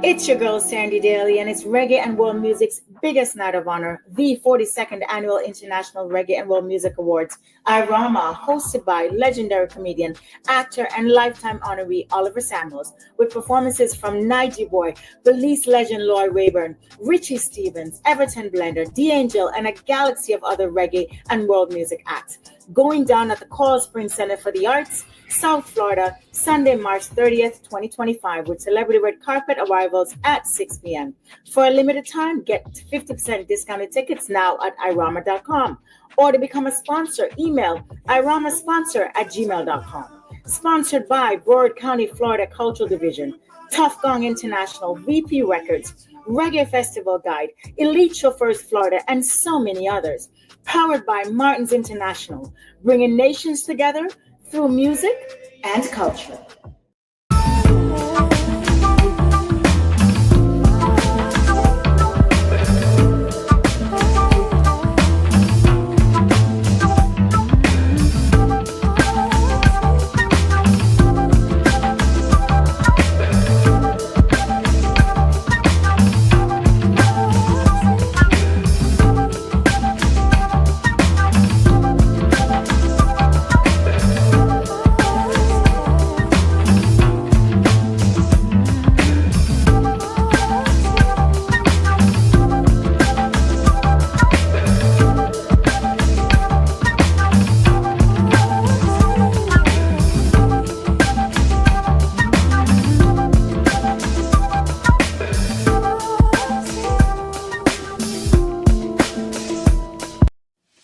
It's your girl Sandy Daly, and it's reggae and world music's biggest night of honor, the 42nd Annual International Reggae and World Music Awards, IRAMA, hosted by legendary comedian, actor, and lifetime honoree Oliver Samuels, with performances from Nigel Boy, Belize legend Lloyd Wayburn, Richie Stevens, Everton Blender, D'Angel, and a galaxy of other reggae and world music acts. Going down at the Coral Springs Center for the Arts, South Florida, Sunday, March 30th, 2025, with celebrity red carpet arrivals at 6 p.m. For a limited time, get 50% discounted tickets now at irama.com. Or to become a sponsor, email iramasponsor@gmail.com. Sponsored by Broward County, Florida Cultural Division, Tough Gong International, VP Records, Reggae Festival Guide, Elite Chauffeurs Florida, and so many others. Powered by Martin's International, bringing nations together through music and culture.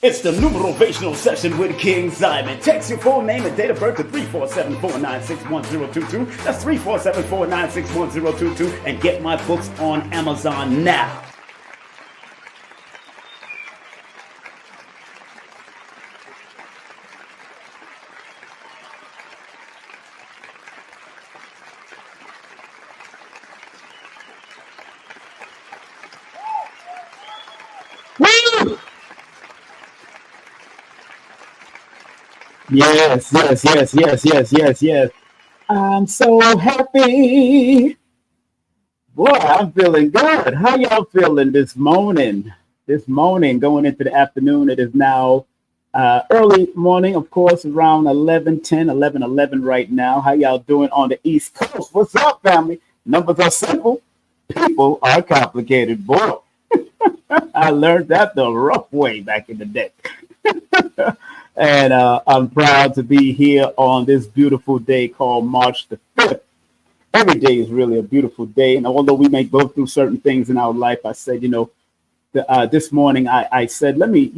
It's the Numerovational session with King Simon. Text your full name and date of birth to 347-496-1022. That's 347-496-1022. And get my books on Amazon now. Yes. I'm so happy. Boy, I'm feeling good. How y'all feeling this morning? This morning, going into the afternoon, it is now Early morning, of course, around 11:10, 11:11 right now. How y'all doing on the East Coast? What's up, family? Numbers are simple. People are complicated. Boy, I learned that the rough way back in the day. And I'm proud to be here on this beautiful day called March the 5th. Every day is really a beautiful day. And although we may go through certain things in our life, I said, this morning I said, let me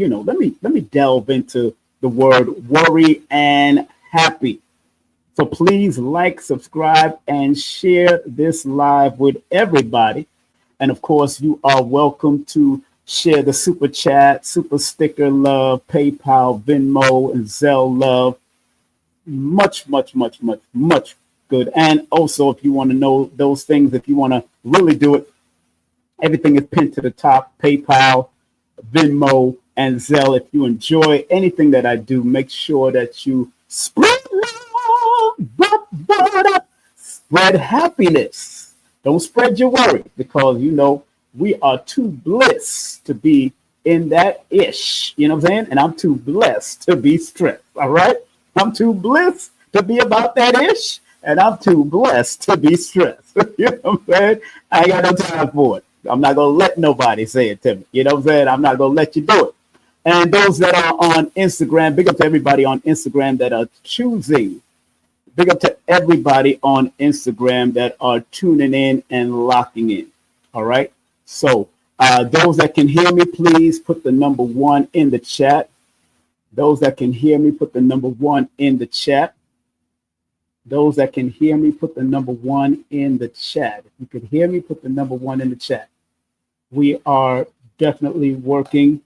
delve into the word worry and happy. So please like, subscribe, and share this live with everybody. And of course, you are welcome to share the super chat, super sticker love, PayPal, Venmo, and Zelle love. Much, much, much, much, much good. And also, if you want to know those things, if you want to really do it, everything is pinned to the top: PayPal, Venmo, and Zelle. If you enjoy anything that I do, make sure that you spread love, spread happiness. Don't spread your worry, because we are too blessed to be in that ish. You know what I'm saying? And I'm too blessed to be stressed. All right? I'm too blessed to be about that ish, and I'm too blessed to be stressed. You know what I'm saying? I ain't got no time for it. I'm not going to let nobody say it to me. You know what I'm saying? I'm not going to let you do it. And those that are on Instagram, big up to everybody on Instagram that are choosing. Big up to everybody on Instagram that are tuning in and locking in. All right? So those that can hear me, please put the number 1 in the chat. Those that can hear me, put the number 1 in the chat. Those that can hear me, put the number 1 in the chat. If you can hear me, put the number 1 in the chat. We are definitely working.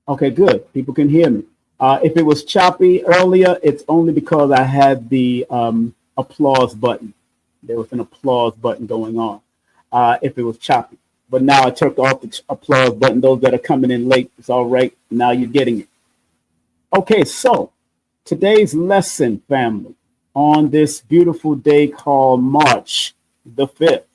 Okay, good. People can hear me. If it was choppy earlier, it's only because I had the applause button. There was an applause button going on. If it was choppy. But now I took off the applause button. Those that are coming in late, it's all right. Now you're getting it. Okay, so today's lesson, family, on this beautiful day called March the 5th.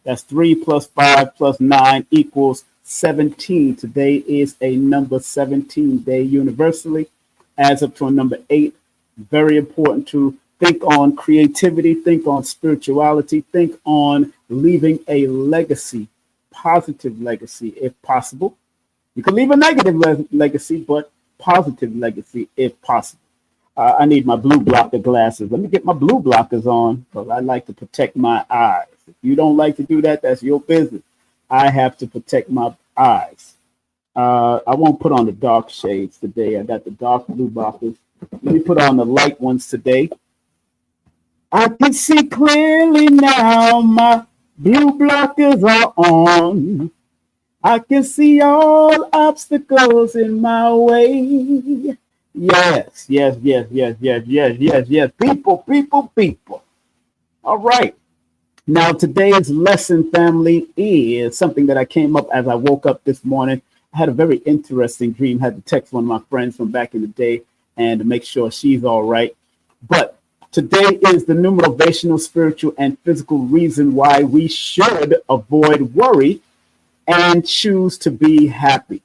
That's 3 plus 5 plus 9 equals 17. Today is a number 17 day universally, adds up to a number 8. Very important to think on creativity, think on spirituality, think on leaving a legacy, positive legacy if possible. You can leave a negative legacy, but positive legacy if possible. I need my blue blocker glasses. Let me get my blue blockers on, because I like to protect my eyes. If you don't like to do that, that's your business. I have to protect my eyes. I won't put on the dark shades today. I got the dark blue blockers. Let me put on the light ones today. I can see clearly now. My blue blockers are on. I can see all obstacles in my way. Yes. People. All right. Now, today's lesson, family, is something that I came up as I woke up this morning. I had a very interesting dream. I had to text one of my friends from back in the day and to make sure she's all right. But today is the numerovational, spiritual, and physical reason why we should avoid worry and choose to be happy.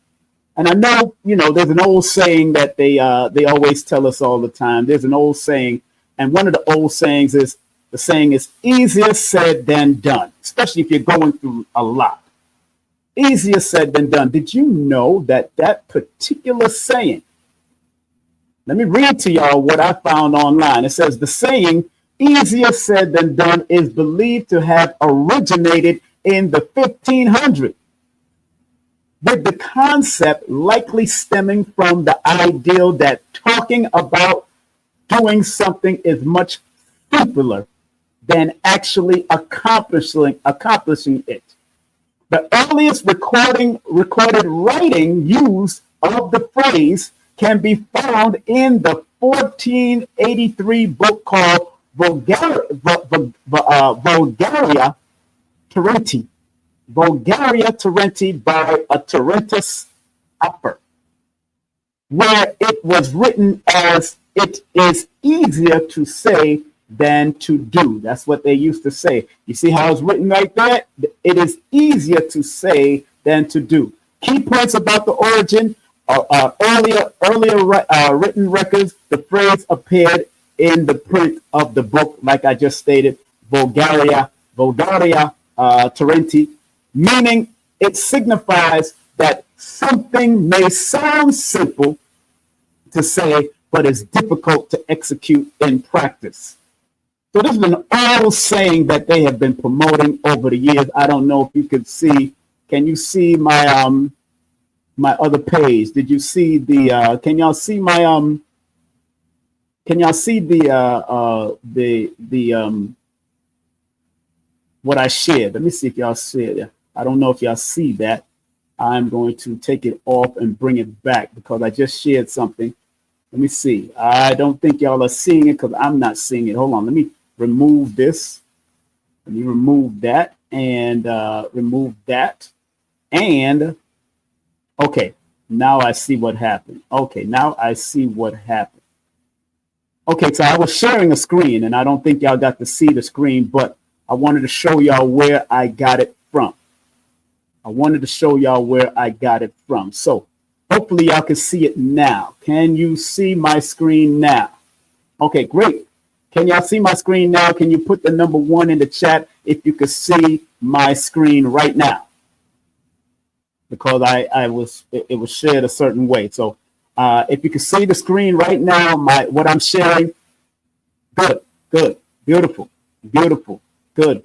And I know, there's an old saying that they always tell us all the time. There's an old saying, and one of the old sayings is, the saying is easier said than done, especially if you're going through a lot. Easier said than done. Did you know that particular saying, let me read to y'all what I found online. It says the saying, easier said than done, is believed to have originated in the 1500s, with the concept likely stemming from the ideal that talking about doing something is much simpler than actually accomplishing it. The earliest recorded writing use of the phrase can be found in the 1483 book called Vulgaria Terenti. Vulgaria Terenti by a Terentus Upper, where it was written as, it is easier to say than to do. That's what they used to say. You see how it's written right there? It is easier to say than to do. Key points about the origin Earlier written records, the phrase appeared in the print of the book, like I just stated, Vulgaria Tarenti, meaning it signifies that something may sound simple to say, but is difficult to execute in practice. So this is an old saying that they have been promoting over the years. I don't know if you could see. Can you see my my other page? Did you see the? Can y'all see my Can y'all see the what I shared? Let me see if y'all see it. I don't know if y'all see that. I'm going to take it off and bring it back because I just shared something. Let me see. I don't think y'all are seeing it because I'm not seeing it. Hold on. Let me remove this. Let me remove that and remove that. And okay, now I see what happened. Okay, now I see what happened. Okay, so I was sharing a screen and I don't think y'all got to see the screen, but I wanted to show y'all where I got it from. So hopefully y'all can see it now. Can you see my screen now? Okay, great. Can y'all see my screen now? Can you put the number 1 in the chat if you could see my screen right now? Because it was shared a certain way. So if you can see the screen right now, what I'm sharing, good, beautiful, good.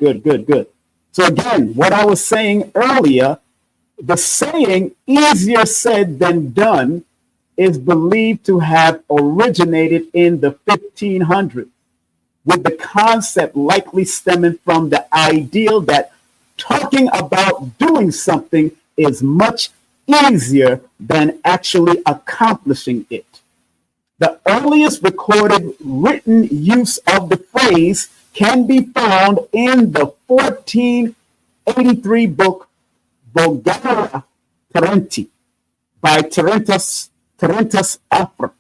So again, what I was saying earlier, the saying easier said than done is believed to have originated in the 1500s, with the concept likely stemming from the ideal that talking about doing something is much easier than actually accomplishing it. The earliest recorded written use of the phrase can be found in the 1483 book Vulgaria Tarenti by Terentus Afra,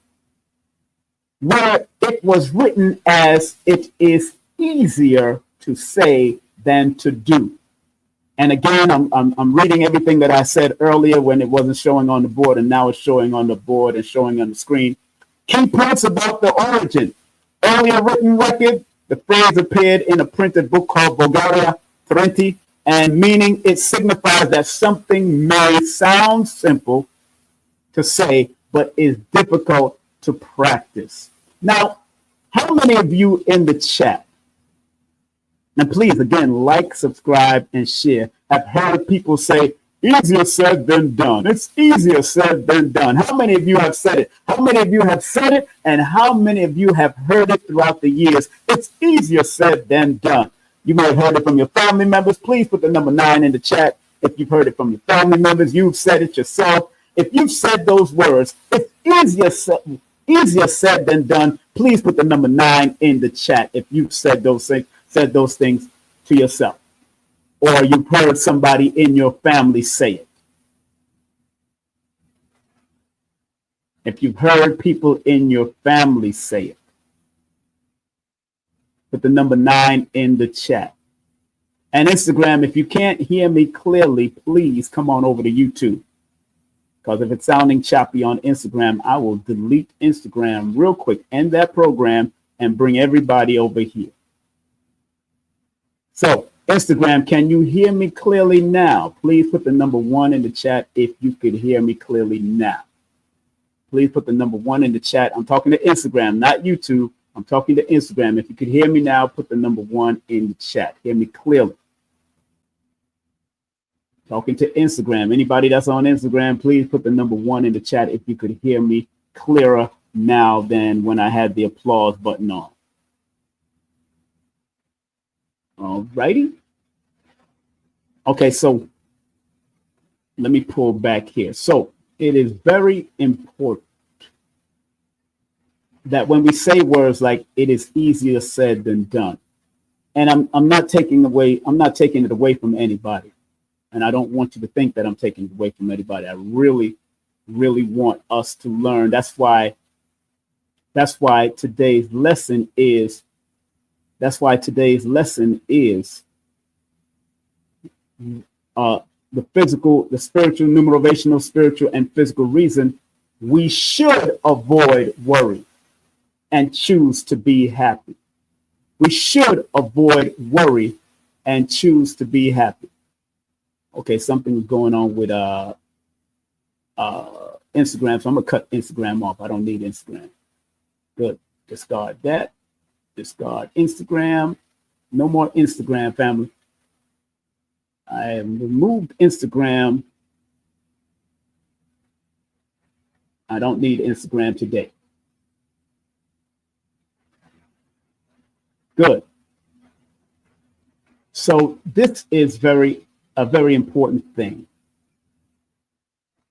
where it was written as it is easier to say than to do. And again, I'm reading everything that I said earlier when it wasn't showing on the board, and now it's showing on the board and showing on the screen. Key points about the origin. Earlier written record, the phrase appeared in a printed book called Vulgaria Tarenti, and meaning it signifies that something may sound simple to say, but is difficult to practice. Now, how many of you in the chat, and please, again, like, subscribe, and share, have heard people say, easier said than done. It's easier said than done. How many of you have said it? How many of you have said it? And how many of you have heard it throughout the years? It's easier said than done. You may have heard it from your family members. Please put the number 9 in the chat. If you've heard it from your family members, you've said it yourself. If you've said those words, it's easier said than done. Please put the number 9 in the chat if you've said those things to yourself, or you've heard somebody in your family say it. If you've heard people in your family say it, put the number 9 in the chat. And Instagram, if you can't hear me clearly, please come on over to YouTube. Because if it's sounding choppy on Instagram, I will delete Instagram real quick, end that program, and bring everybody over here. So, Instagram, can you hear me clearly now? Please put the number 1 in the chat if you could hear me clearly now. Please put the number 1 in the chat. I'm talking to Instagram, not YouTube. I'm talking to Instagram. If you could hear me now, put the number 1 in the chat. Hear me clearly. Talking to Instagram. Anybody that's on Instagram, please put the number 1 in the chat if you could hear me clearer now than when I had the applause button on. All righty. Okay, so let me pull back here. So it is very important that when we say words like it is easier said than done, and I'm not taking it away from anybody. And I don't want you to think that I'm taking it away from anybody. I really, really want us to learn. That's why today's lesson is the physical, the spiritual, numerovational, spiritual, and physical reason We should avoid worry and choose to be happy. We should avoid worry and choose to be happy. Okay, something's going on with Instagram, so I'm gonna cut Instagram off. I don't need Instagram. Good. Discard that. Discard Instagram. No more Instagram, family. I have removed Instagram. I don't need Instagram today. Good. So this is a very important thing.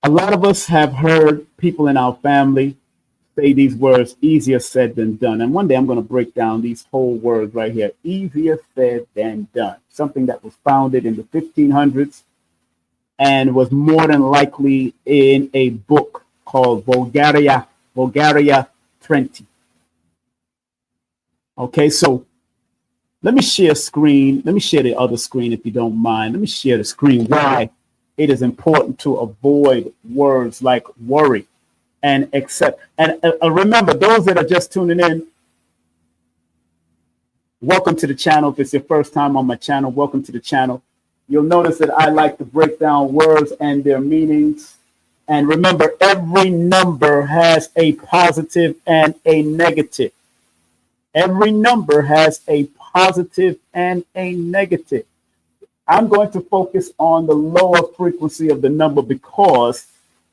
A lot of us have heard people in our family say these words, easier said than done. And one day I'm going to break down these whole words right here. Easier said than done. Something that was founded in the 1500s and was more than likely in a book called Vulgaria 20. Okay, so let me share screen. Let me share the other screen if you don't mind. Let me share the screen. Why it is important to avoid words like worry and accept. And remember, those that are just tuning in, welcome to the channel. If it's your first time on my channel, welcome to the channel. You'll notice that I like to break down words and their meanings. And remember, every number has a positive and a negative. Every number has a positive and a negative. I'm going to focus on the lower frequency of the number because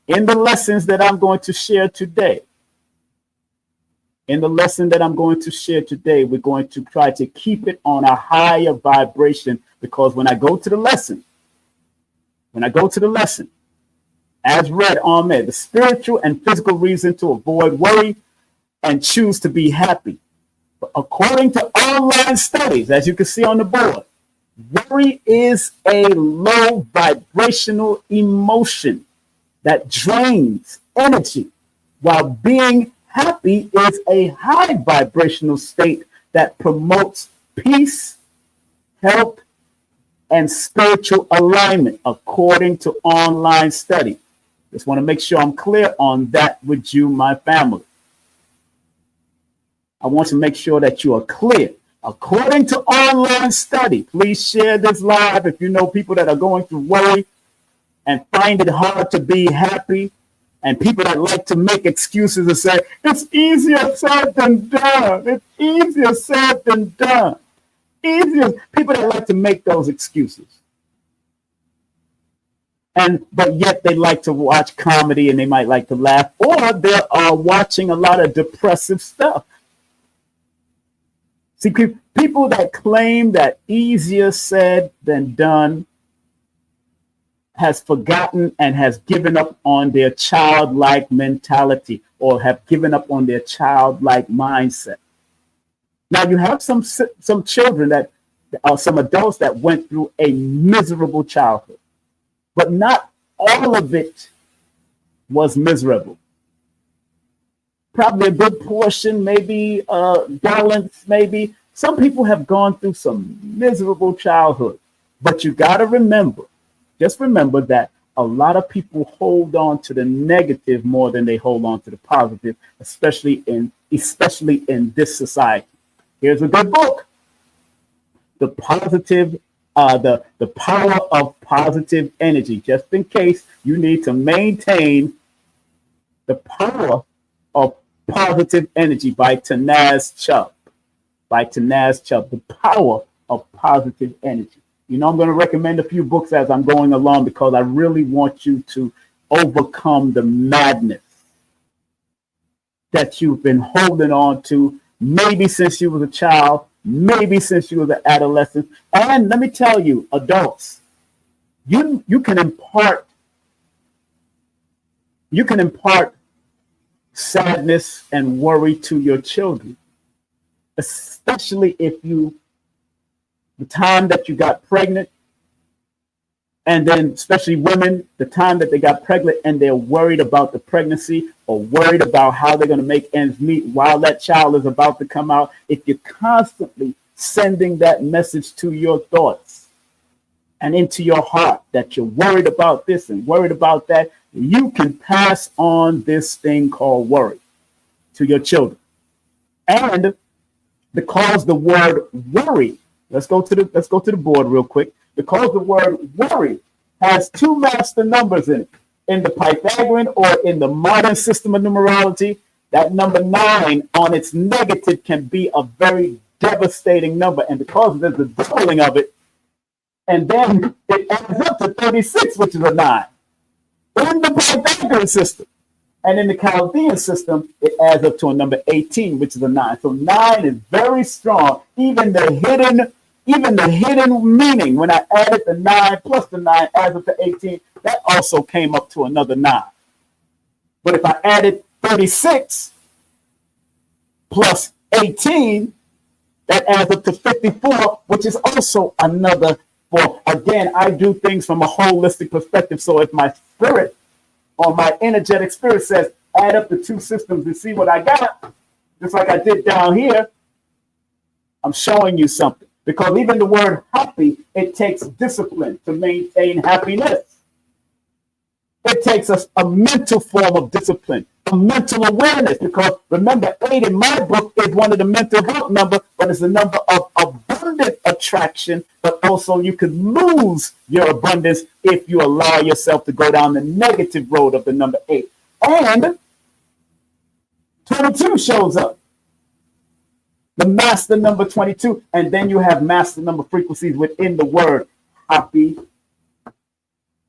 in the lessons that I'm going to share today, we're going to try to keep it on a higher vibration, because when I go to the lesson, as read on there, the spiritual and physical reason to avoid worry and choose to be happy. According to online studies, as you can see on the board, worry is a low vibrational emotion that drains energy, while being happy is a high vibrational state that promotes peace, health, and spiritual alignment, according to online study. Just want to make sure I'm clear on that with you, my family. I want to make sure that you are clear. According to online study, please share this live if you know people that are going through worry and find it hard to be happy, and people that like to make excuses and say, it's easier said than done. It's easier said than done. Easier. People that like to make those excuses. But yet they like to watch comedy and they might like to laugh, or they are watching a lot of depressive stuff. See, people that claim that easier said than done has forgotten and has given up on their childlike mentality, or have given up on their childlike mindset. Now, you have some children that are some adults that went through a miserable childhood, but not all of it was miserable. Probably a good portion, maybe balance, maybe. Some people have gone through some miserable childhood, but you got to remember, just remember that a lot of people hold on to the negative more than they hold on to the positive, especially in this society. Here's a good book, The Power of Positive Energy, just in case you need to maintain the power of positive energy by Tanaz Chubb. The Power of Positive Energy. You know, I'm going to recommend a few books as I'm going along, because I really want you to overcome the madness that you've been holding on to, maybe since you was a child, maybe since you was an adolescent. And let me tell you, adults, you can impart sadness and worry to your children, especially if the time that you got pregnant, and then especially women, the time that they got pregnant and they're worried about the pregnancy or worried about how they're going to make ends meet while that child is about to come out. If you're constantly sending that message to your thoughts and into your heart that you're worried about this and worried about that, you can pass on this thing called worry to your children. And because the word worry, let's go to the board real quick. Because the word worry has two master numbers in it. In the Pythagorean or in the modern system of numerology, that number 9 on its negative can be a very devastating number. And because there's a doubling of it, and then it adds up to 36, which is a 9. In the Pythagorean system. And in the Chaldean system, it adds up to a number 18, which is a 9. So 9 is very strong. Even the hidden meaning, when I added the 9 plus the 9 adds up to 18, that also came up to another 9. But if I added 36 plus 18, that adds up to 54, which is also another 4. Again, I do things from a holistic perspective. So if my spirit or my energetic spirit says, add up the two systems and see what I got, just like I did down here, I'm showing you something. Because even the word happy, it takes discipline to maintain happiness. It takes us a mental form of discipline, a mental awareness. Because remember, 8 in my book is one of the mental health numbers, but it's a number of abundant attraction. But also you could lose your abundance if you allow yourself to go down the negative road of the number 8. And 22 shows up. The master number 22, and then you have master number frequencies within the word happy.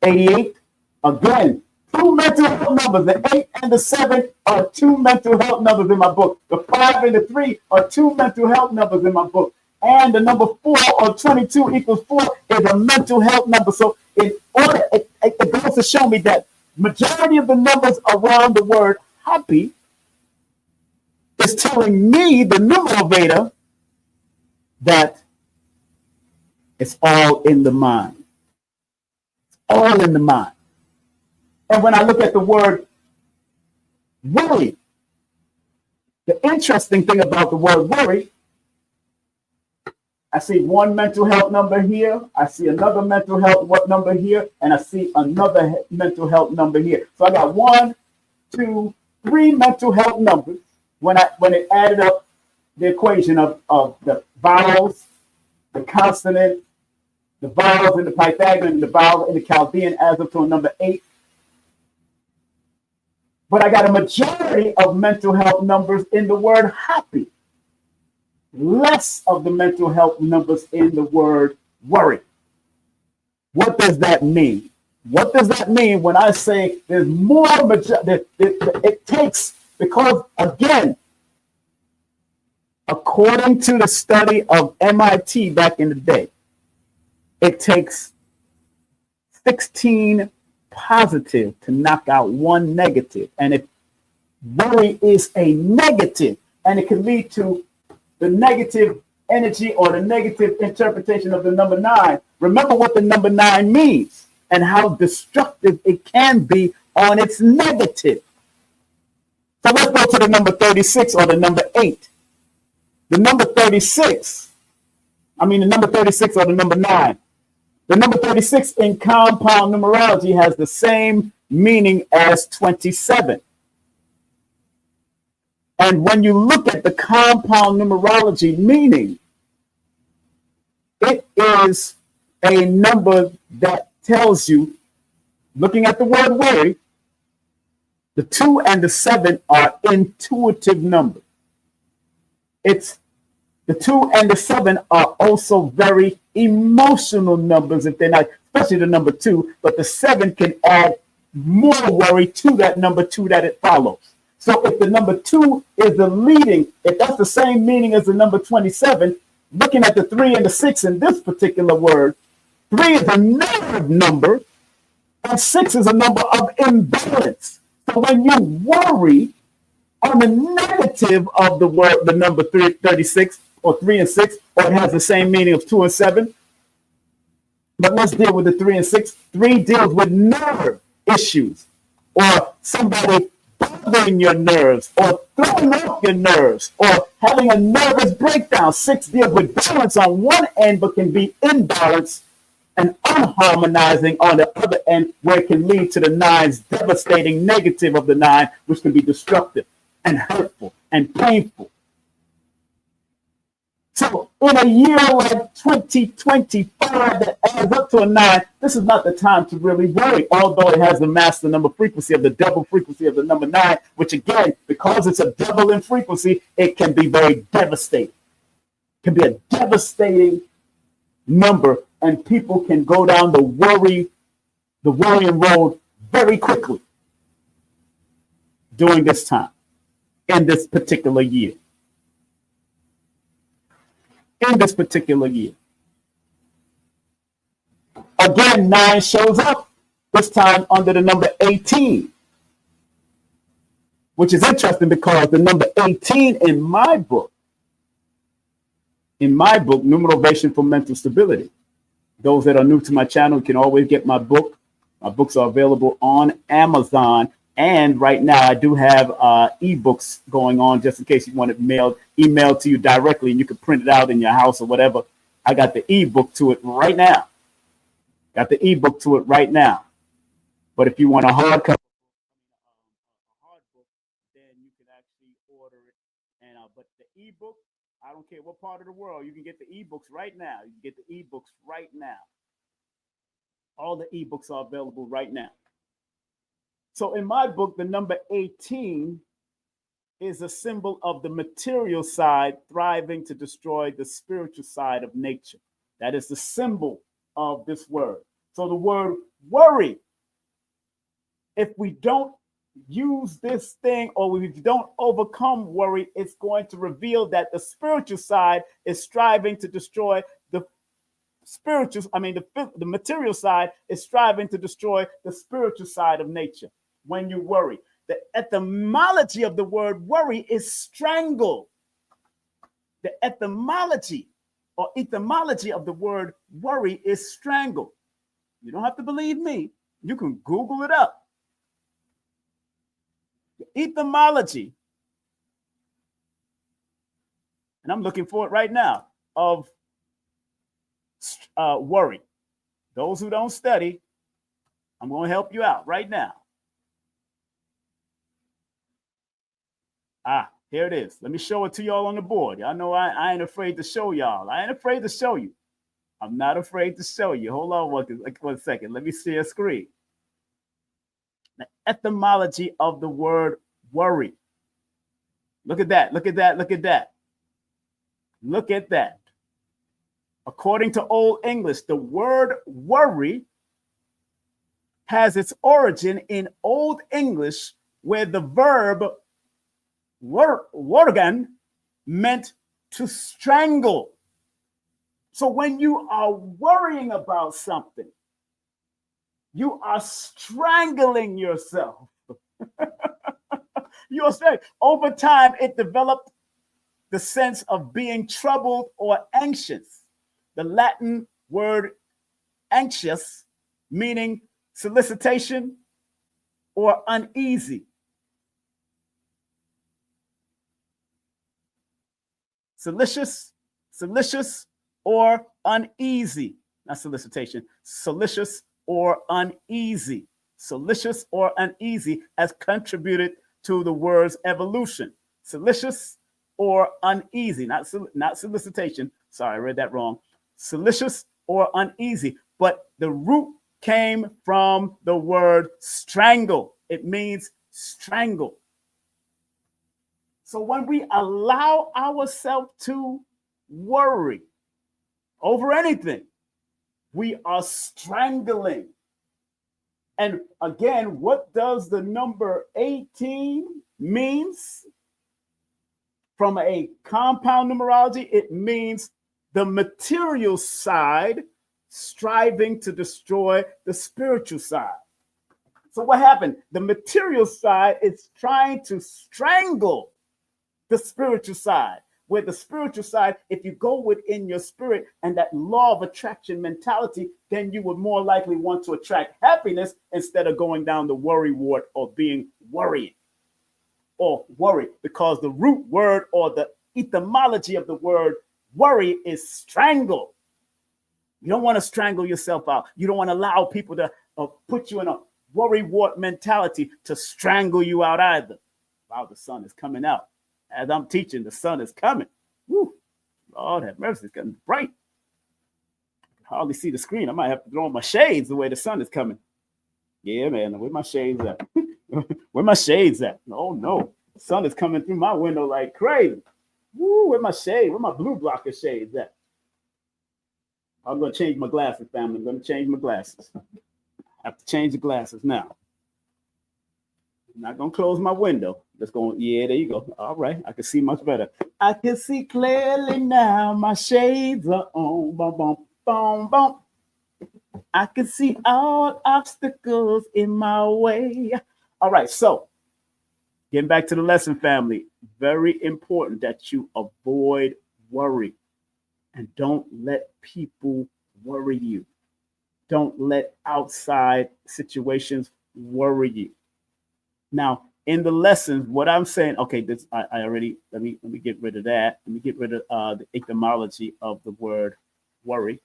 88, again, two mental health numbers. The 8 and the 7 are two mental health numbers in my book. The 5 and the 3 are two mental health numbers in my book. And the number 4 or 22 equals 4 is a mental health number. So in order, it goes to show me that majority of the numbers around the word happy is telling me, the Numerovator, that it's all in the mind. It's all in the mind. And when I look at the word worry, the interesting thing about the word worry, I see one mental health number here, I see another mental health number here, and I see another mental health number here. So I got 1, 2, 3 mental health numbers. When it added up the equation of the vowels, the consonant, the vowels in the Pythagorean, and the vowels in the Chaldean adds up to a number 8. But I got a majority of mental health numbers in the word happy. Less of the mental health numbers in the word worry. What does that mean? What does that mean when I say there's more, it takes, because again, according to the study of MIT back in the day, it takes 16 positive to knock out 1 negative. And if worry is a negative, and it can lead to the negative energy or the negative interpretation of the number 9, remember what the number 9 means and how destructive it can be on its negative. So let's go to the number 36 or the number 8. The number 36 or the number 9. The number 36 in compound numerology has the same meaning as 27. And when you look at the compound numerology meaning, it is a number that tells you, looking at the word worry, the 2 and the 7 are intuitive numbers. The 2 and the 7 are also very emotional numbers if they're not, especially the number 2, but the 7 can add more worry to that number 2 that it follows. So if the number 2 is the leading, if that's the same meaning as the number 27, looking at the 3 and the 6 in this particular word, 3 is a negative number, and 6 is a number of imbalance. So when you worry on the negative of the word, the number 36 or 3 and 6, or it has the same meaning of 2 and 7. But let's deal with the 3 and 6. 3 deals with nerve issues, or somebody bothering your nerves, or throwing off your nerves, or having a nervous breakdown. 6 deals with balance on one end, but can be imbalanced and unharmonizing on the other end, where it can lead to the nine's devastating negative of the nine, which can be destructive and hurtful and painful. So in a year like 2025 that adds up to a 9, this is not the time to really worry, although it has the master number frequency of the double frequency of the number 9, which again, because it's a double in frequency, it can be very devastating. It can be a devastating number, and people can go down the worrying road very quickly during this time, in this particular year. In this particular year. Again, 9 shows up, this time under the number 18, which is interesting because the number 18 in my book, Numerovation for Mental Stability. Those that are new to my channel can always get my book. My books are available on Amazon. And right now I do have ebooks going on, just in case you want it emailed to you directly and you can print it out in your house or whatever. I got the ebook to it right now. But if you want a hard book, then you can actually order it. And but the ebook, I don't care what part of the world, you can get the ebooks right now. You can get the ebooks right now. All the ebooks are available right now. So in my book, the number 18 is a symbol of the material side thriving to destroy the spiritual side of nature. That is the symbol of this word. So the word worry, if we don't use this thing or we don't overcome worry, it's going to reveal that the spiritual side is striving to destroy the material side is striving to destroy the spiritual side of nature. When you worry, the etymology of the word worry is strangle. The etymology of the word worry is strangle. You don't have to believe me. You can Google it up. The etymology, and I'm looking for it right now, of worry. Those who don't study, I'm going to help you out right now. Here it is. Let me show it to y'all on the board. Y'all know I ain't afraid to show y'all. I ain't afraid to show you. I'm not afraid to show you. Hold on one second. Let me see a screen. The etymology of the word worry. Look at that. Look at that. Look at that. Look at that. According to Old English, the word worry has its origin in Old English, where the verb worgan meant to strangle. So when you are worrying about something, you are strangling yourself. You're saying over time, it developed the sense of being troubled or anxious. The Latin word anxious, meaning solicitation or uneasy. Solicitous or uneasy. Not solicitation. Solicitous or uneasy. Solicitous or uneasy has contributed to the word's evolution. Solicitous or uneasy, not solicitation. Sorry, I read that wrong. Solicitous or uneasy, but the root came from the word strangle. It means strangle. So when we allow ourselves to worry over anything, we are strangling. And again, what does the number 18 means? From a compound numerology, it means the material side striving to destroy the spiritual side. So what happened? The material side is trying to strangle the spiritual side, where the spiritual side, if you go within your spirit and that law of attraction mentality, then you would more likely want to attract happiness instead of going down the worry wart or being worrying or worry, because the root word or the etymology of the word worry is strangle. You don't want to strangle yourself out. You don't want to allow people to put you in a worry wart mentality to strangle you out either. Wow, the sun is coming out. As I'm teaching, the sun is coming. Woo. Lord have mercy, it's getting bright. I can hardly see the screen. I might have to throw on my shades the way the sun is coming. Yeah, man, where my shades at? Where my shades at? Oh, no. The sun is coming through my window like crazy. Woo, where my shade? Where my blue blocker shades at? I'm going to change my glasses, family. I'm going to change my glasses. I have to change the glasses now. I'm not going to close my window. Just going, yeah, there you go. All right. I can see much better. I can see clearly now. My shades are on. Bum, bum, bum, bum. I can see all obstacles in my way. All right. So getting back to the lesson, family. Very important that you avoid worry and don't let people worry you. Don't let outside situations worry you. Now, in the lessons, what I'm saying, okay, this I already let me get rid of that. Let me get rid of the etymology of the word worry.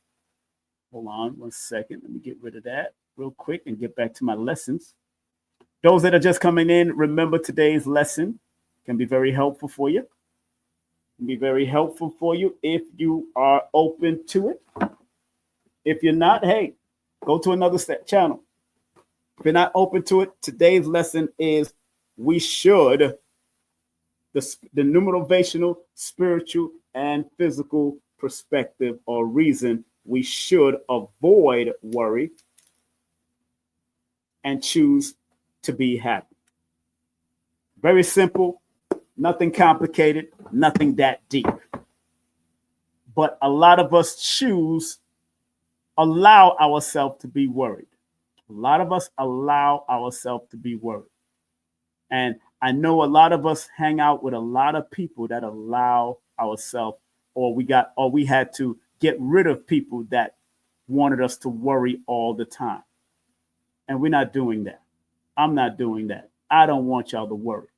Hold on 1 second. Let me get rid of that real quick and get back to my lessons. Those that are just coming in, remember today's lesson can be very helpful for you. Can be very helpful for you if you are open to it. If you're not, hey, go to another channel. If you're not open to it, today's lesson is we should, the numerovational, spiritual, and physical perspective or reason, we should avoid worry and choose to be happy. Very simple, nothing complicated, nothing that deep. But a lot of us allow ourselves to be worried. A lot of us allow ourselves to be worried. And I know a lot of us hang out with a lot of people that allow ourselves, or we had to get rid of people that wanted us to worry all the time. And we're not doing that. I'm not doing that. I don't want y'all to worry.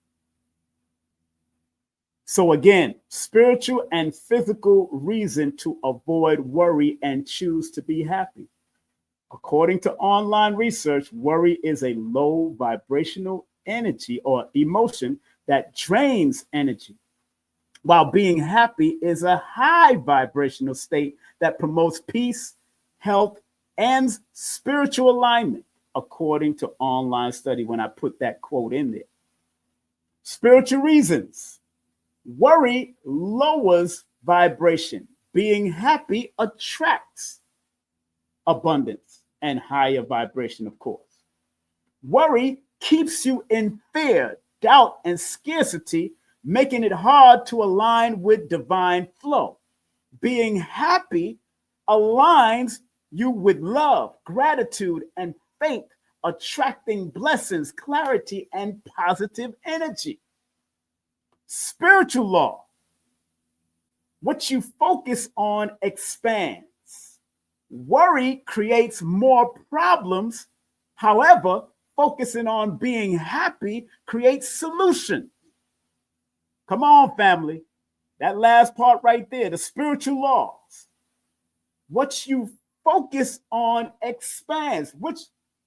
So again, spiritual and physical reason to avoid worry and choose to be happy. According to online research, worry is a low vibrational energy or emotion that drains energy, while being happy is a high vibrational state that promotes peace, health, and spiritual alignment, according to online study when I put that quote in there. Spiritual reasons. Worry lowers vibration. Being happy attracts abundance and higher vibration, of course. Worry keeps you in fear, doubt, and scarcity, making it hard to align with divine flow. Being happy aligns you with love, gratitude, and faith, attracting blessings, clarity, and positive energy. Spiritual law. What you focus on expands. Worry creates more problems. However, focusing on being happy creates solution. Come on, family. That last part right there, the spiritual laws. What you focus on expands, which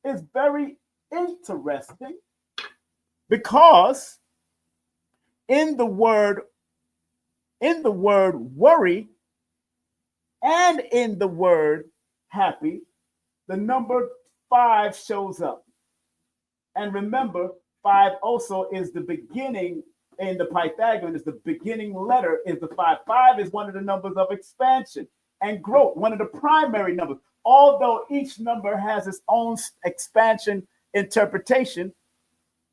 is very interesting because in the word worry and in the word happy, the number 5 shows up. And remember, 5 also is the beginning in the Pythagorean, is the beginning letter is the 5. 5 is one of the numbers of expansion and growth, one of the primary numbers. Although each number has its own expansion interpretation,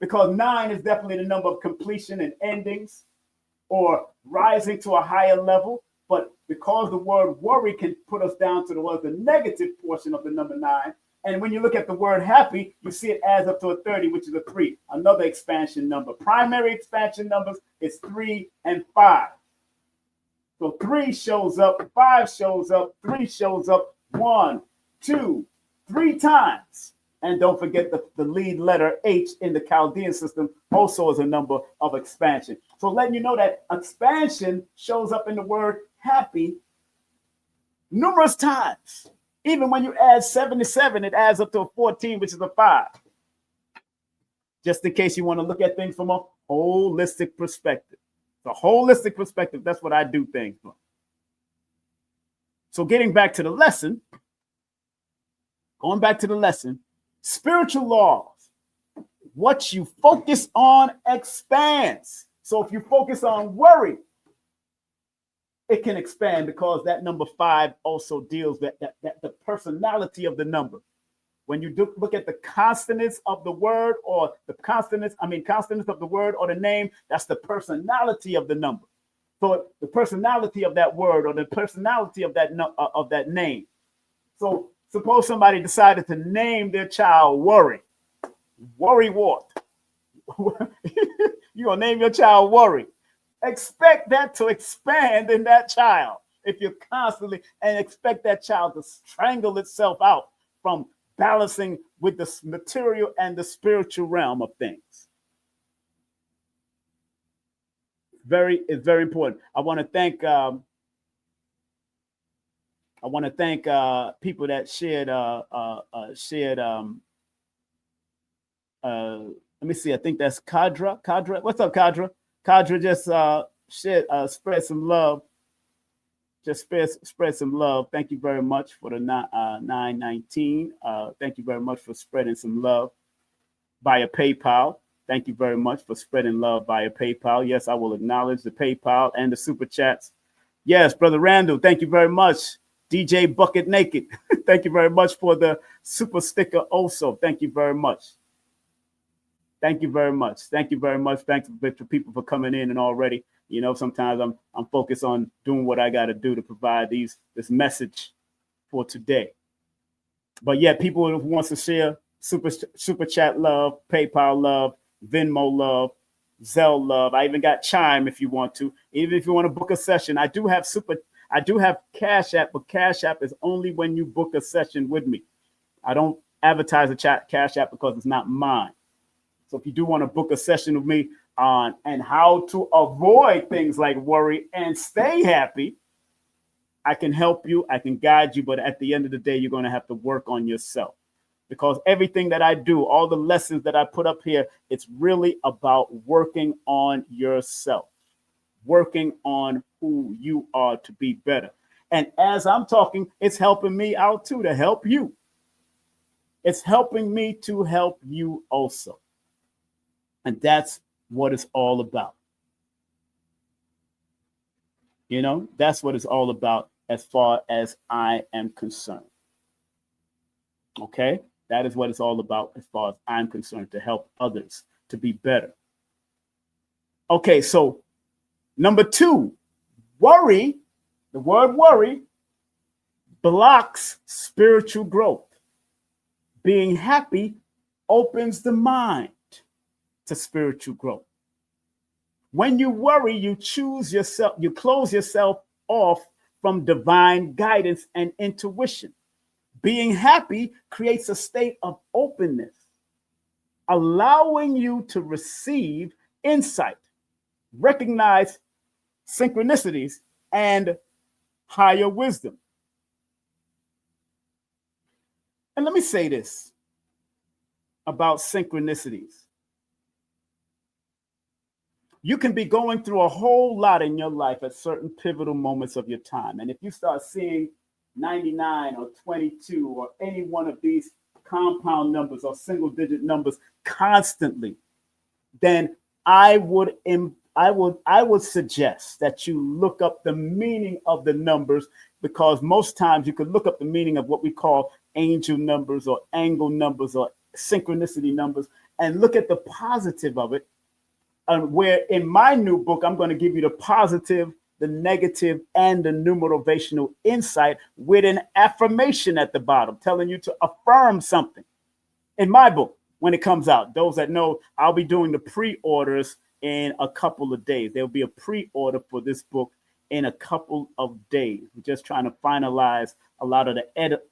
because 9 is definitely the number of completion and endings or rising to a higher level. But because the word worry can put us down to the negative portion of the number 9. And when you look at the word happy, you see it adds up to a 30, which is a 3, another expansion number. Primary expansion numbers is 3 and 5. So 3 shows up, 5 shows up, 3 shows up 1, 2, 3 times. And don't forget the lead letter H in the Chaldean system also is a number of expansion. So letting you know that expansion shows up in the word happy numerous times. Even when you add 77, it adds up to a 14, which is a 5. Just in case you want to look at things from a holistic perspective. The holistic perspective, that's what I do things from. So getting back to the lesson, spiritual laws, what you focus on expands. So if you focus on worry, it can expand because that number 5 also deals with the personality of the number. When you look at the consonants of the word or consonants of the word or the name, that's the personality of the number. So the personality of that word or the personality of that name. So suppose somebody decided to name their child Worry. Worry what? You're going to name your child Worry. Expect that to expand in that child if you're constantly, and expect that child to strangle itself out from balancing with the material and the spiritual realm of things. It's very important. I want to thank people that shared let me see, I think that's Kadra. What's up, Kadra? Kadra just spread some love. Just spread some love. Thank you very much for the 919. Thank you very much for spreading some love via PayPal. Thank you very much for spreading love via PayPal. Yes, I will acknowledge the PayPal and the super chats. Yes, Brother Randall, thank you very much. DJ Bucket Naked, thank you very much for the super sticker also. Thank you very much. Thank you very much. Thank you very much. Thanks for people for coming in and already. You know, sometimes I'm focused on doing what I got to do to provide this message for today. But yeah, people who wants to share super chat love, PayPal love, Venmo love, Zelle love. I even got Chime if you want to. Even if you want to book a session, I do have Cash App, but Cash App is only when you book a session with me. I don't advertise a Cash App because it's not mine. So if you do want to book a session with me on and how to avoid things like worry and stay happy, I can help you. I can guide you. But at the end of the day, you're going to have to work on yourself, because everything that I do, all the lessons that I put up here, it's really about working on yourself, working on who you are to be better. And as I'm talking, it's helping me out too, to help you. It's helping me to help you also. And that's what it's all about. You know, that's what it's all about as far as I am concerned. Okay? That is what it's all about as far as I'm concerned, to help others to be better. Okay, so number 2, worry, the word worry blocks spiritual growth. Being happy opens the mind to spiritual growth. When you worry, you close yourself off from divine guidance and intuition. Being happy creates a state of openness, allowing you to receive insight, recognize synchronicities, and higher wisdom. And let me say this about synchronicities. You can be going through a whole lot in your life at certain pivotal moments of your time. And if you start seeing 99 or 22 or any one of these compound numbers or single digit numbers constantly, then I would suggest that you look up the meaning of the numbers, because most times you could look up the meaning of what we call angel numbers or angle numbers or synchronicity numbers and look at the positive of it. Where in my new book, I'm going to give you the positive, the negative, and the numerovational insight with an affirmation at the bottom, telling you to affirm something. In my book, when it comes out, those that know, I'll be doing the pre-orders in a couple of days. There'll be a pre-order for this book in a couple of days. We're just trying to finalize a lot of the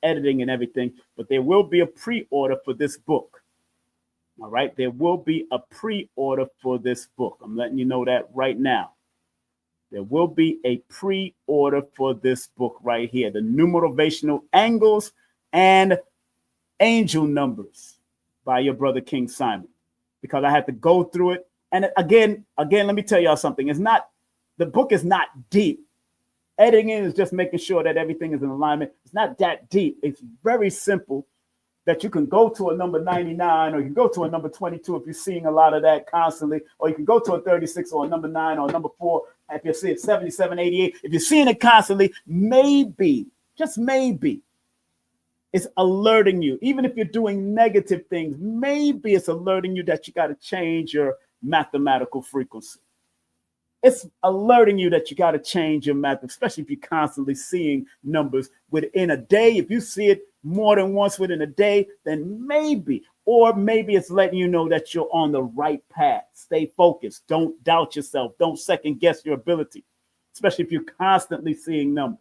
editing and everything, but there will be a pre-order for this book. All right, there will be a pre-order for this book. I'm letting you know that right now. There will be a pre-order for this book right here, the Numerovational Angles and angel numbers by your brother King Simon, because I had to go through it. And again, let me tell y'all something. The book is not deep. Editing is just making sure that everything is in alignment. It's not that deep. It's very simple, that you can go to a number 99, or you can go to a number 22 if you're seeing a lot of that constantly, or you can go to a 36 or a number 9 or a number 4 if you're seeing 77, 88. If you're seeing it constantly, maybe, just maybe, it's alerting you. Even if you're doing negative things, maybe it's alerting you that you got to change your mathematical frequency. It's alerting you that you got to change your math, especially if you're constantly seeing numbers within a day. If you see it more than once within a day, then maybe, or maybe it's letting you know that you're on the right path. Stay focused. Don't doubt yourself. Don't second guess your ability, especially if you're constantly seeing numbers.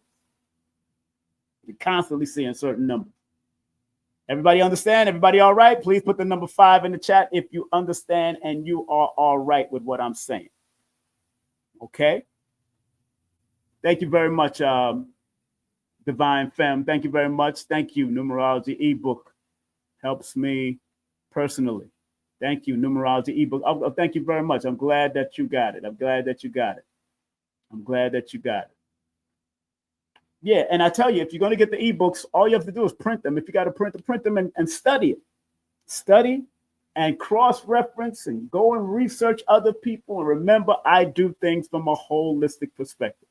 You're constantly seeing certain numbers. Everybody understand? Everybody all right? Please put the number 5 in the chat if you understand and you are all right with what I'm saying. Okay. Thank you very much, Divine Femme. Thank you very much. Thank you. Numerology ebook helps me personally. Thank you. Numerology ebook. Oh, thank you very much. I'm glad that you got it. I'm glad that you got it. I'm glad that you got it. Yeah, and I tell you, if you're going to get the ebooks, all you have to do is print them. If you got to print them and study it. Study and cross-reference and go and research other people. And remember, I do things from a holistic perspective.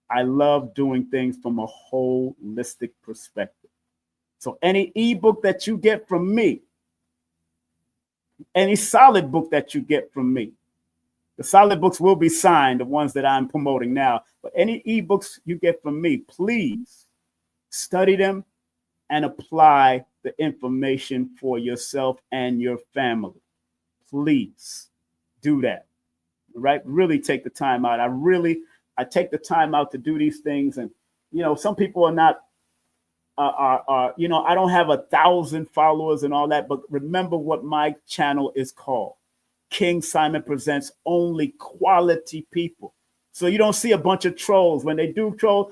I love doing things from a holistic perspective. So any ebook that you get from me, any solid book that you get from me, the solid books will be signed, the ones that I'm promoting now. But any ebooks you get from me, please study them and apply the information for yourself and your family. Please do that. Right? Really take the time out. I take the time out to do these things. And, some people are not, I don't have 1,000 followers and all that, but remember what my channel is called. King Simon Presents Only Quality People. So you don't see a bunch of trolls. When they do troll,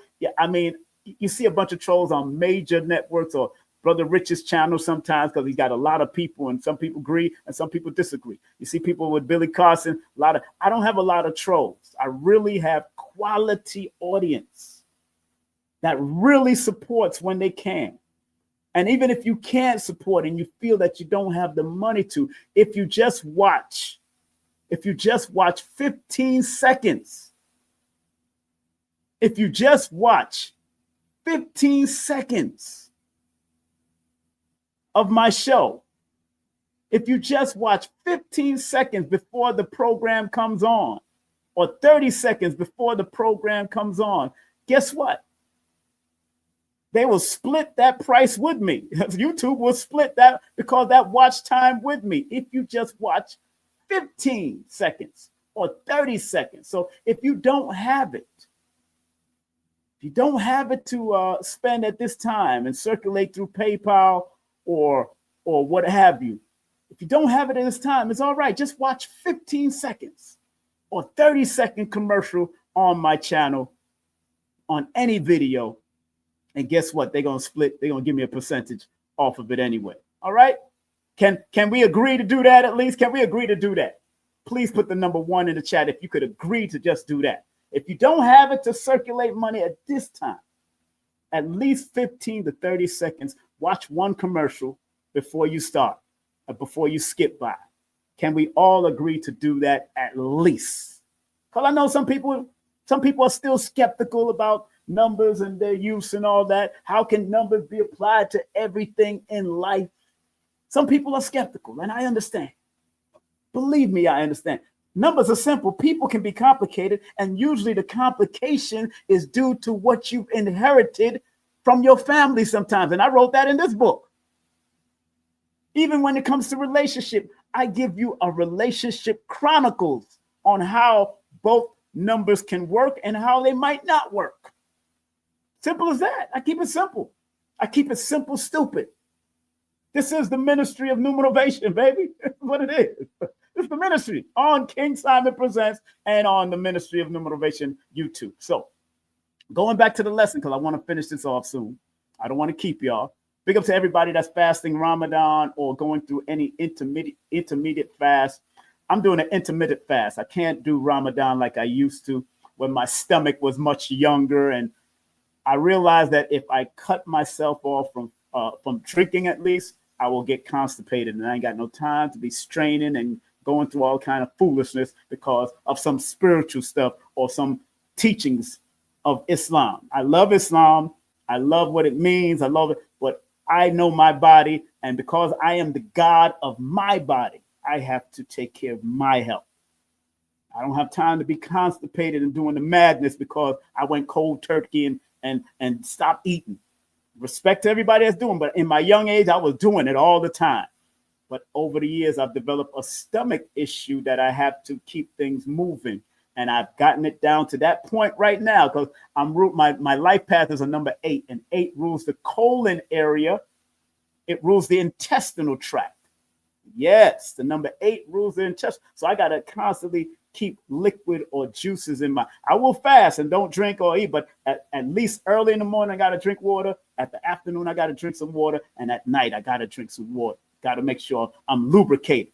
you see a bunch of trolls on major networks or Brother Rich's channel sometimes, because he's got a lot of people, and some people agree and some people disagree. You see people with Billy Carson, I don't have a lot of trolls. I really have quality audience that really supports when they can. And even if you can't support and you feel that you don't have the money to, if you just watch 15 seconds, if you just watch 15 seconds of my show, if you just watch 15 seconds before the program comes on, or 30 seconds before the program comes on, guess what? They will split that price with me. YouTube will split that because that watch time with me if you just watch 15 seconds or 30 seconds. So if you don't have it, to spend at this time and circulate through PayPal or what have you, if you don't have it at this time, it's all right. Just watch 15 seconds or 30-second commercial on my channel on any video. And guess what? They're going to split. They're going to give me a percentage off of it anyway. All right. Can we agree to do that at least? Can we agree to do that? Please put the number 1 in the chat if you could agree to just do that. If you don't have it to circulate money at this time, at least 15 to 30 seconds, watch one commercial before you start, or before you skip by. Can we all agree to do that at least? Because I know some people are still skeptical about numbers and their use and all that. How can numbers be applied to everything in life? Some people are skeptical, and I understand. Believe me, I understand. Numbers are simple. People can be complicated, and usually the complication is due to what you've inherited from your family sometimes. And I wrote that in this book. Even when it comes to relationship, I give you a relationship chronicles on how both numbers can work and how they might not work. Simple as that. I keep it simple. I keep it simple, stupid. This is the ministry of numerovation, baby. That's what it is. It's the ministry on King Simon Presents and on the Ministry of Numerovation YouTube. So going back to the lesson, because I want to finish this off soon. I don't want to keep y'all. Big up to everybody that's fasting Ramadan or going through any intermediate fast. I'm doing an intermittent fast. I can't do Ramadan like I used to when my stomach was much younger, and I realized that if I cut myself off from drinking, at least I will get constipated, and I ain't got no time to be straining and going through all kind of foolishness because of some spiritual stuff or some teachings of Islam. I love Islam. I love what it means. I love it, but I know my body, and because I am the God of my body, I have to take care of my health. I don't have time to be constipated and doing the madness because I went cold turkey and stopped eating. Respect to everybody that's doing, but in my young age, I was doing it all the time. But over the years, I've developed a stomach issue that I have to keep things moving. And I've gotten it down to that point right now because my life path is a number 8, and 8 rules the colon area. It rules the intestinal tract. Yes, the number 8 rules the intestine. So I got to constantly keep liquid or juices in my. I will fast and don't drink or eat, but at least early in the morning, I got to drink water. At the afternoon, I got to drink some water. And at night, I got to drink some water. Got to make sure I'm lubricated.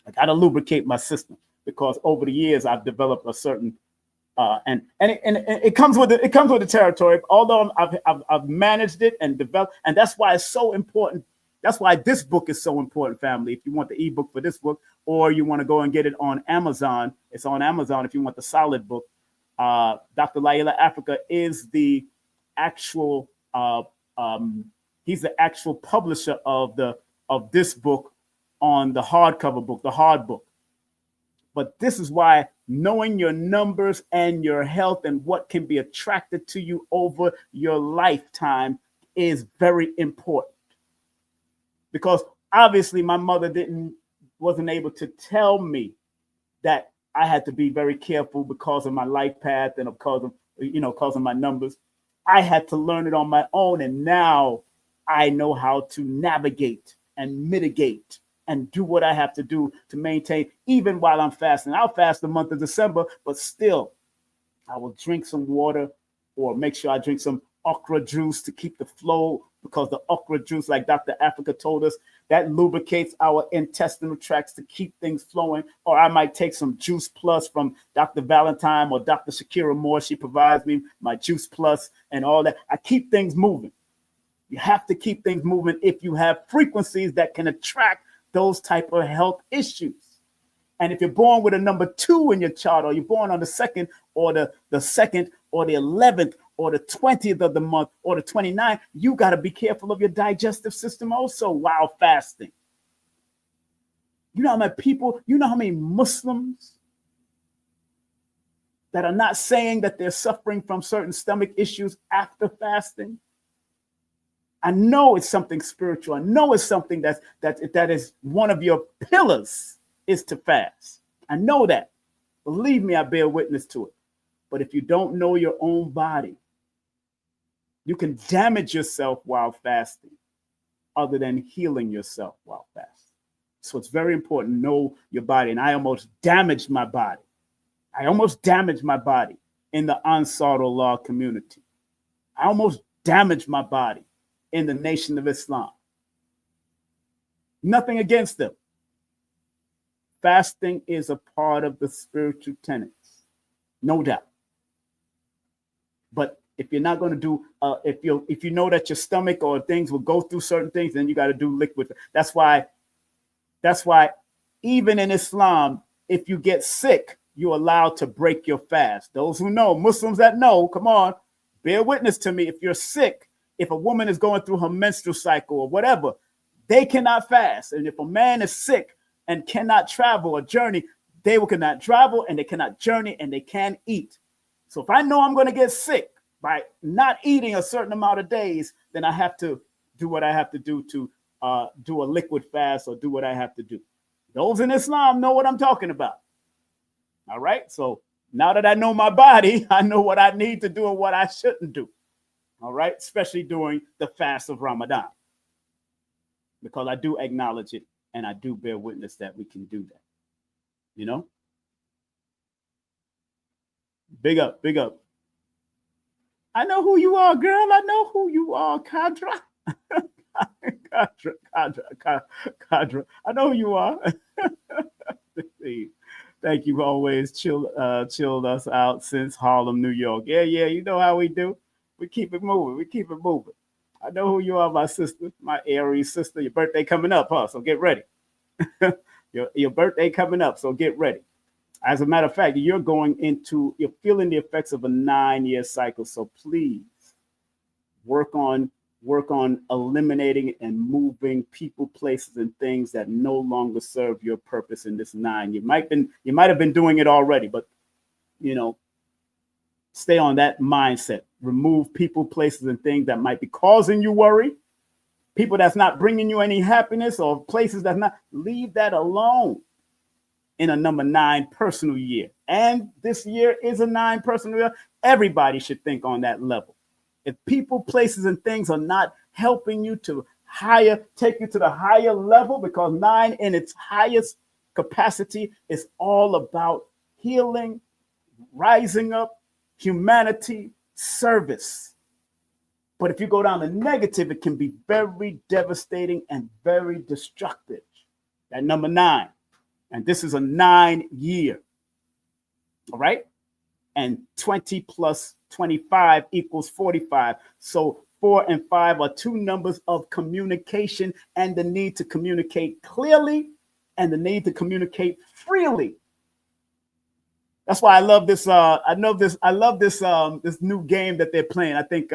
I got to lubricate my system because over the years, I've developed a certain and it comes with the territory. Although I've managed it and developed, and that's why it's so important. That's why this book is so important, family. If you want the ebook for this book, or you want to go and get it on Amazon, it's on Amazon. If you want the solid book, Dr. Laila Africa is the actual he's the actual publisher of this book on the hardcover book, the hard book. But this is why knowing your numbers and your health and what can be attracted to you over your lifetime is very important. Because obviously my mother wasn't able to tell me that I had to be very careful because of my life path and because of my numbers. I had to learn it on my own, and now I know how to navigate and mitigate and do what I have to do to maintain, even while I'm fasting. I'll fast the month of December, but still, I will drink some water or make sure I drink some okra juice to keep the flow, because the okra juice, like Dr. Africa told us, that lubricates our intestinal tracts to keep things flowing. Or I might take some Juice Plus from Dr. Valentine or Dr. Shakira Moore. She provides me my Juice Plus and all that. I keep things moving. You have to keep things moving if you have frequencies that can attract those type of health issues. And if you're born with a number 2 in your chart, or you're born on the 2nd or the 2nd or the 11th or the 20th of the month or the 29th, you got to be careful of your digestive system also while fasting. You know how many people, you know how many Muslims that are not saying that they're suffering from certain stomach issues after fasting? I know it's something spiritual. I know it's something that is one of your pillars is to fast. I know that. Believe me, I bear witness to it. But if you don't know your own body, you can damage yourself while fasting other than healing yourself while fasting. So it's very important to know your body. And I almost damaged my body. I almost damaged my body in the Ansarullah community. I almost damaged my body in the Nation of Islam. Nothing against them. Fasting is a part of the spiritual tenets, no doubt. But if you're not going to do, if you know that your stomach or things will go through certain things, then you got to do liquid. That's why even in Islam, if you get sick, you're allowed to break your fast. Those who know, Muslims that know, come on, bear witness to me. If you're sick, if a woman is going through her menstrual cycle or whatever, they cannot fast. And if a man is sick and cannot travel or journey, they cannot travel and they cannot journey and they can't eat. So if I know I'm going to get sick by not eating a certain amount of days, then I have to do what I have to do to do a liquid fast or do what I have to do. Those in Islam know what I'm talking about. All right. So now that I know my body, I know what I need to do and what I shouldn't do. All right. Especially during the fast of Ramadan, because I do acknowledge it and I do bear witness that we can do that. You know, big up, big up. I know who you are, girl. I know who you are, Kadra. Cadra. I know who you are. Thank you always chilled us out since Harlem, New York. Yeah, you know how we do. We keep it moving. We keep it moving. I know who you are, my sister, my Aries sister. Your birthday coming up, huh? So get ready. your birthday coming up, so get ready. As a matter of fact, you're feeling the effects of a 9-year cycle. So please work on eliminating and moving people, places, and things that no longer serve your purpose in this 9. You might have been doing it already, but stay on that mindset. Remove people, places, and things that might be causing you worry. People that's not bringing you any happiness, or places that's not. Leave that alone in a number 9 personal year. And this year is a 9 personal year. Everybody should think on that level. If people, places, and things are not helping you to take you to the higher level, because 9 in its highest capacity is all about healing, rising up, humanity, service. But if you go down the negative, it can be very devastating and very destructive. That number 9. And this is a 9 year. All right. And 20 plus 25 equals 45. So 4 and 5 are 2 numbers of communication, and the need to communicate clearly and the need to communicate freely. That's why I love this. I love this new game that they're playing. I think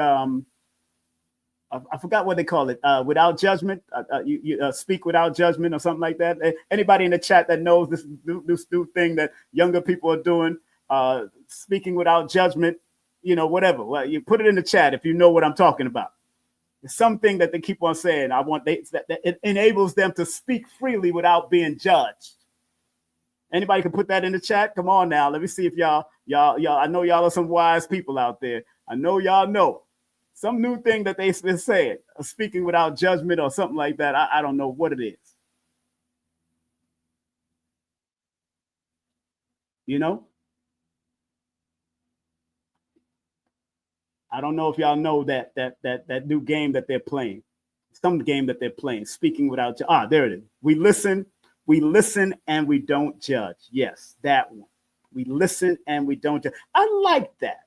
I forgot what they call it. Without judgment, you speak without judgment, or something like that. Anybody in the chat that knows this new thing that younger people are doing, speaking without judgment, whatever. Well, you put it in the chat if you know what I'm talking about. It's something that they keep on saying. That it enables them to speak freely without being judged. Anybody can put that in the chat. Come on now. Let me see if y'all. I know y'all are some wise people out there. I know y'all know some new thing that they've been saying, speaking without judgment or something like that. I don't know what it is. I don't know if y'all know that new game that they're playing. Some game that they're playing, speaking without. There it is. We listen, and we don't judge. Yes, that one. We listen and we don't judge. I like that.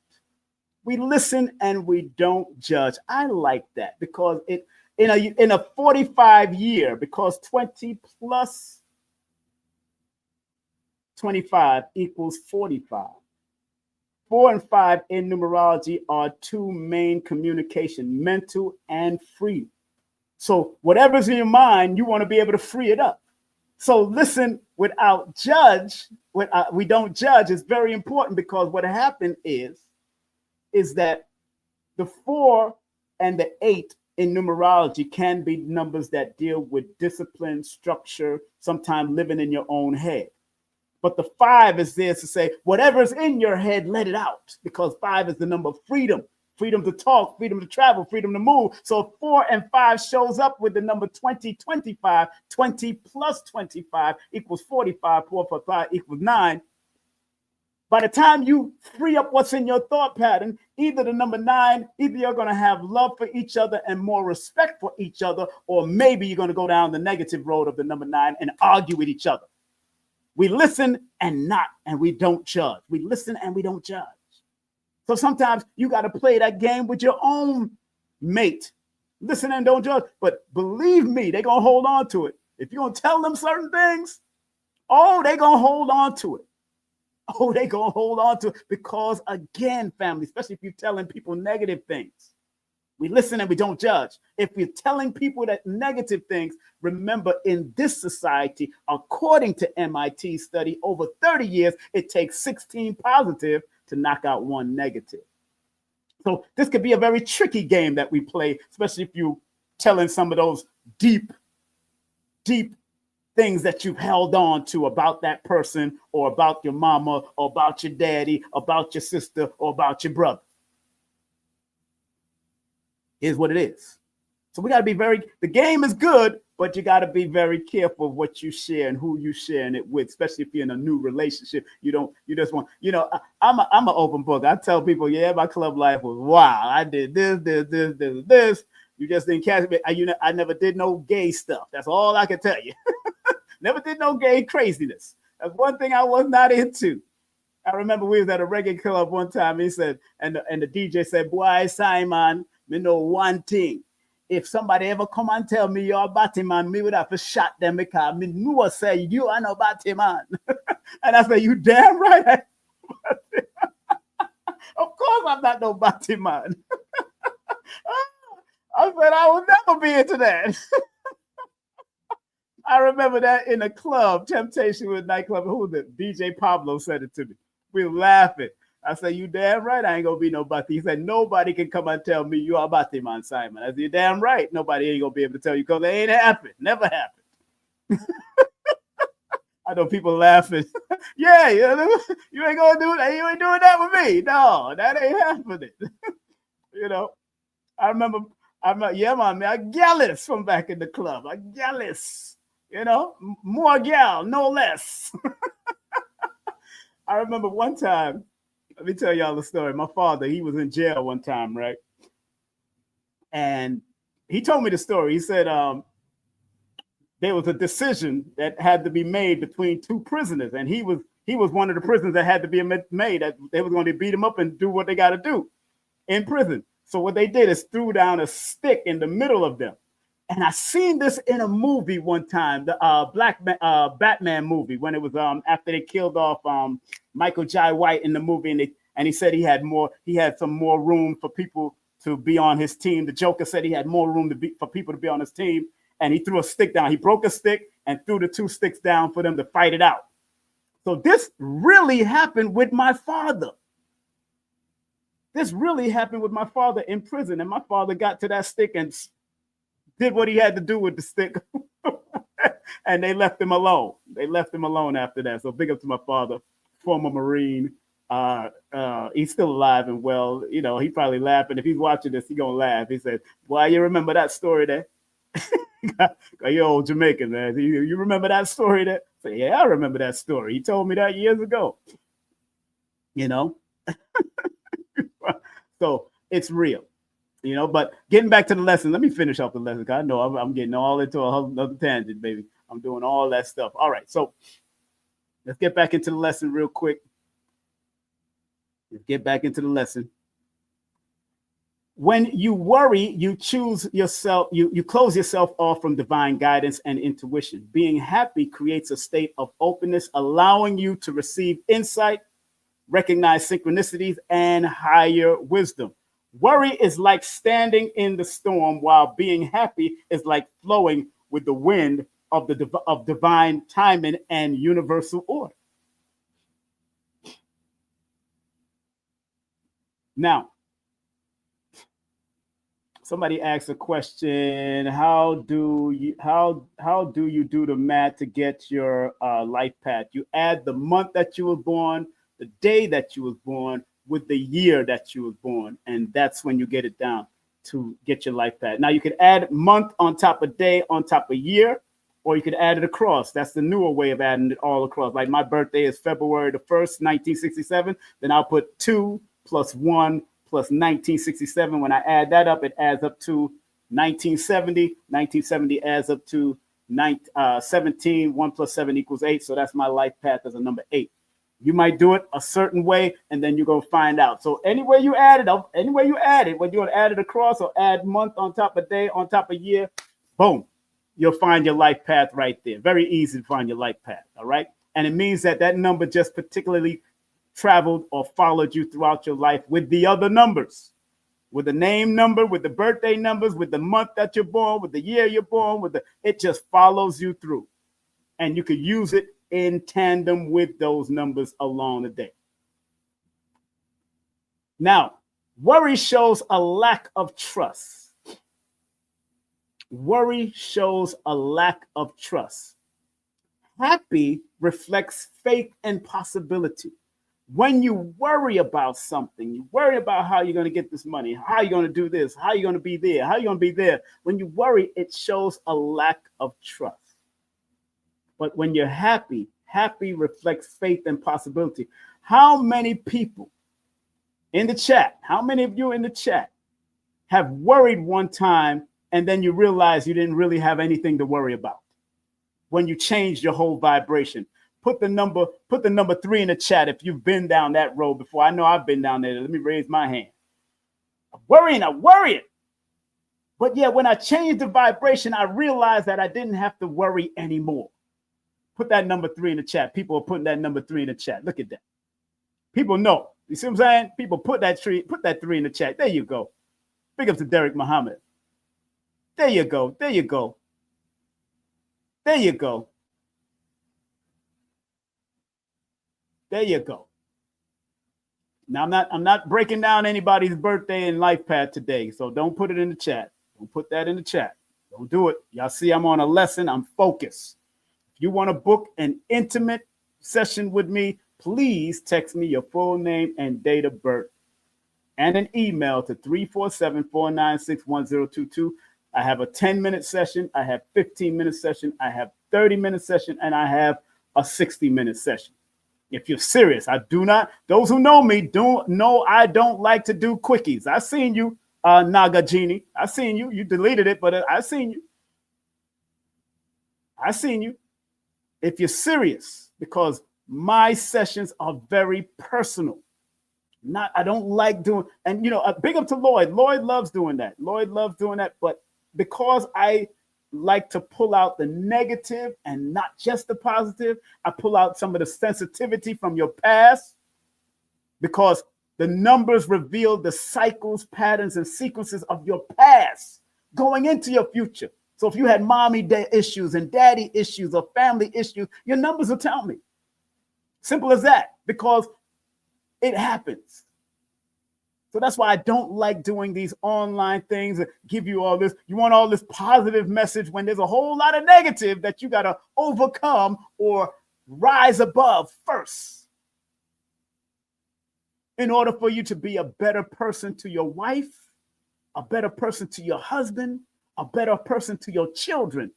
We listen and we don't judge. I like that, because it in a 45 year, because 20 plus 25 equals 45. 4 and 5 in numerology are 2 main communication, mental and free. So whatever's in your mind, you want to be able to free it up. So listen without judge. We don't judge is very important, because what happened is that the 4 and the 8 in numerology can be numbers that deal with discipline, structure, sometimes living in your own head. But the 5 is there to say, whatever's in your head, let it out, because 5 is the number of freedom. Freedom to talk, freedom to travel, freedom to move. So 4 and 5 shows up with the number 20, 25. 20 plus 25 equals 45. 4 plus 5 equals 9. By the time you free up what's in your thought pattern, either the number 9, either you're going to have love for each other and more respect for each other, or maybe you're going to go down the negative road of the number 9 and argue with each other. We listen and we don't judge. We listen and we don't judge. So sometimes you got to play that game with your own mate. Listen and don't judge. But believe me, they're going to hold on to it. If you're going to tell them certain things, they're going to hold on to it. They're going to hold on to it, because, again, family, especially if you're telling people negative things, we listen and we don't judge. If we're telling people that negative things, remember, in this society, according to MIT study, over 30 years, it takes 16 positive to knock out 1 negative. So this could be a very tricky game that we play, especially if you're telling some of those deep things that you've held on to about that person, or about your mama, or about your daddy, about your sister, or about your brother. Here's what it is. So we got to be the game is good, but you got to be very careful of what you share and who you sharing it with, especially if you're in a new relationship. You just want, I'm an open book. I tell people, yeah, my club life was wow. I did this. You just didn't catch me. I never did no gay stuff. That's all I can tell you. Never did no gay craziness. That's one thing I was not into. I remember we was at a reggae club one time. He said, and the DJ said, "Boy, Simon, me know one thing. If somebody ever come and tell me you're a Batman, me would have to shot them because me know say you are no Batman." And I said, "You damn right. Of course I'm not no Batman." I said, "I will never be into that." I remember that in a club, Temptation with nightclub. Who was it? DJ Pablo said it to me. We were laughing. I said, "You damn right I ain't gonna be no Batman." He said, "Nobody can come and tell me you are Batman, Simon." I said, "You damn right. Nobody ain't gonna be able to tell you because it ain't happened. Never happened." I know people laughing. Yeah, you ain't gonna do that. You ain't doing that with me. No, that ain't happening. You know, I remember, yeah, man, I'm jealous from back in the club. I'm jealous. You know, more gal, no less. I remember one time, let me tell y'all the story. My father, he was in jail one time, right? And he told me the story. He said there was a decision that had to be made between two prisoners, and he was one of the prisoners that had to be made. That they were going to beat him up and do what they got to do in prison. So what they did is threw down a stick in the middle of them. And I seen this in a movie one time, the Batman movie, when it was after they killed off Michael Jai White in the movie, and he said he had some more room for people to be on his team. The Joker said he had more room for people to be on his team, and he threw a stick down. He broke a stick and threw the two sticks down for them to fight it out. So this really happened with my father. This really happened with my father in prison, and my father got to that stick and did what he had to do with the stick. And they left him alone. They left him alone after that. So big up to my father, former Marine. He's still alive and well. You know, he probably laughing. If he's watching this, he gonna laugh. He said, "Why, you remember that story there?" You old Jamaican, man. You remember that story there? I said, "Yeah, I remember that story. He told me that years ago." You know? So it's real. You know, but getting back to the lesson, let me finish off the lesson because I know I'm getting all into another tangent, baby. I'm doing all that stuff. All right, so let's get back into the lesson real quick. Let's get back into the lesson. When you worry, you choose yourself, you close yourself off from divine guidance and intuition. Being happy creates a state of openness, allowing you to receive insight, recognize synchronicities, and higher wisdom. Worry is like standing in the storm, while being happy is like flowing with the wind of divine timing and universal order. Now, somebody asked a question: How do you do the math to get your life path? You add the month that you were born, the day that you was born, with the year that you was born, and that's when you get it down to get your life path. Now you could add month on top of day on top of year, or you could add it across. That's the newer way of adding it all across. Like my birthday is February the 1st, 1967. Then I'll put 2 plus 1 plus 1967. When I add that up, it adds up to 1970. 1970 adds up to 17. 1 plus 7 equals 8. So that's my life path as a number 8. You might do it a certain way, and then you're going to find out. So any way you add it, whether you're going to add it across or add month on top of day on top of year, boom, you'll find your life path right there. Very easy to find your life path, all right? And it means that number just particularly traveled or followed you throughout your life with the other numbers, with the name number, with the birthday numbers, with the month that you're born, with the year you're born, it just follows you through. And you could use it in tandem with those numbers along the day. Now, worry shows a lack of trust. Worry shows a lack of trust. Happy reflects faith and possibility. When you worry about something, you worry about how you're going to get this money, how you're going to do this, how you're going to be there, how you're going to be there. When you worry, it shows a lack of trust. But when you're happy, happy reflects faith and possibility. How many people in the chat, how many of you in the chat have worried one time and then you realize you didn't really have anything to worry about when you changed your whole vibration. Put the number 3 in the chat if you've been down that road before. I know I've been down there. Let me raise my hand. I'm worrying. But yeah, when I changed the vibration, I realized that I didn't have to worry anymore. Put that number 3 in the chat. People are putting that number 3 in the chat. Look at that. People know. You see what I'm saying? People put that 3 in the chat. There you go. Big up to Derek Muhammad. There you go. There you go. There you go. There you go. Now I'm not breaking down anybody's birthday and life path today, so don't put it in the chat. Don't put that in the chat. Don't do it. Y'all see I'm on a lesson. I'm focused. If you want to book an intimate session with me, please text me your full name and date of birth and an email to 347-496-1022. I have a 10-minute session. I have 15-minute session. I have 30-minute session, and I have a 60-minute session. If you're serious, I do not. Those who know me don't know I don't like to do quickies. I seen you, Naga Genie. I seen you. You deleted it, but I seen you. I seen you. If you're serious, because my sessions are very personal. I don't like doing, and big up to Lloyd. Lloyd loves doing that. But because I like to pull out the negative and not just the positive, I pull out some of the sensitivity from your past, because the numbers reveal the cycles, patterns, and sequences of your past going into your future. So if you had mommy issues and daddy issues or family issues, your numbers will tell me. Simple as that, because it happens. So that's why I don't like doing these online things that give you all this. You want all this positive message when there's a whole lot of negative that you got to overcome or rise above first in order for you to be a better person to your wife, a better person to your husband, a better person to your children.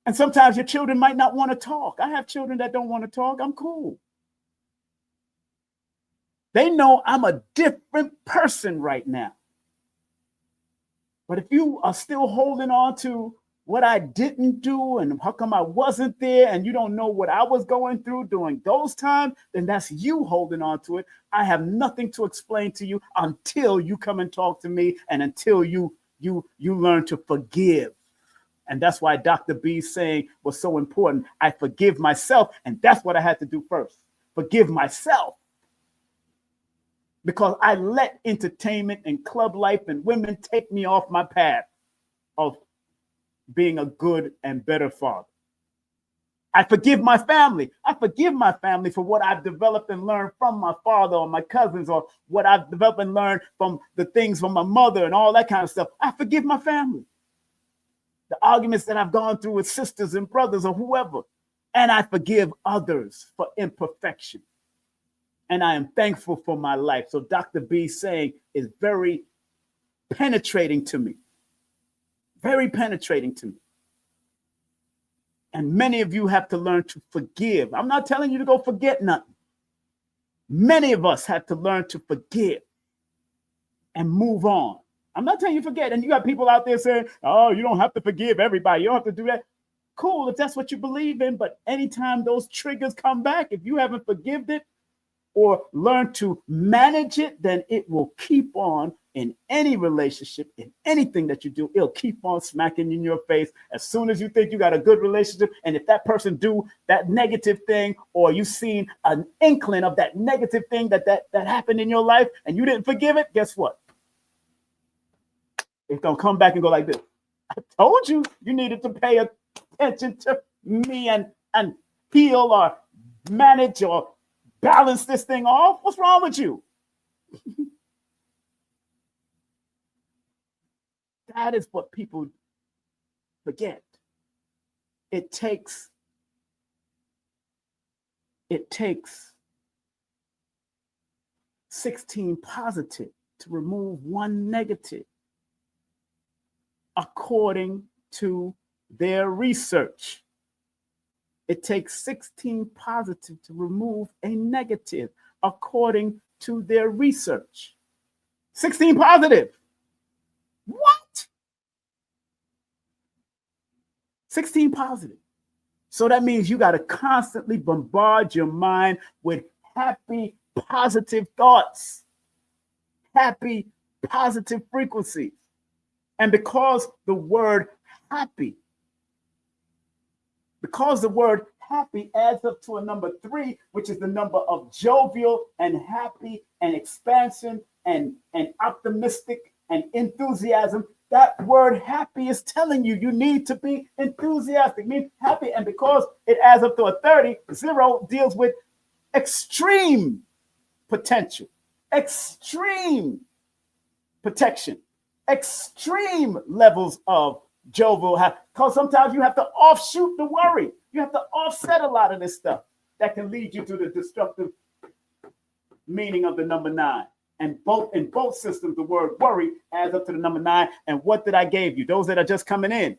And sometimes your children might not want to talk. I have children that don't want to talk. I'm cool. They know I'm a different person right now. But if you are still holding on to what I didn't do and how come I wasn't there, and you don't know what I was going through during those times, then that's you holding on to it. I have nothing to explain to you until you come and talk to me, and until you learn to forgive. And that's why Dr. B's saying was so important. I forgive myself, and that's what I had to do first. Forgive myself. Because I let entertainment and club life and women take me off my path of being a good and better father. I forgive my family. I forgive my family for what I've developed and learned from my father or my cousins, or what I've developed and learned from the things from my mother and all that kind of stuff. I forgive my family. The arguments that I've gone through with sisters and brothers or whoever. And I forgive others for imperfection. And I am thankful for my life. So Dr. B saying is very penetrating to me. Very penetrating to me. And many of you have to learn to forgive. I'm not telling you to go forget nothing. Many of us have to learn to forgive and move on. I'm not telling you forget. And you got people out there saying, oh, you don't have to forgive everybody. You don't have to do that. Cool, if that's what you believe in. But anytime those triggers come back, if you haven't forgiven it, or learn to manage it, then it will keep on in any relationship, in anything that you do. It'll keep on smacking you in your face as soon as you think you got a good relationship. And if that person do that negative thing, or you've seen an inkling of that negative thing that happened in your life and you didn't forgive it, guess what? It's going to come back and go like this. I told you you needed to pay attention to me and heal or manage or balance this thing off. What's wrong with you? That is what people forget. It takes 16 positive to remove 1 negative, according to their research. It takes 16 positive to remove a negative, according to their research. 16 positive. What? 16 positive. So that means you got to constantly bombard your mind with happy, positive thoughts, happy, positive frequencies. And because the word happy adds up to a number 3, which is the number of jovial and happy and expansion and optimistic and enthusiasm, that word happy is telling you you need to be enthusiastic, mean happy. And because it adds up to a 30, 0 deals with extreme potential, extreme protection, extreme levels of jovial. Because sometimes you have to offshoot the worry. You have to offset a lot of this stuff that can lead you to the destructive meaning of the number 9. And in both systems, the word worry adds up to the number 9. And what did I give you? Those that are just coming in,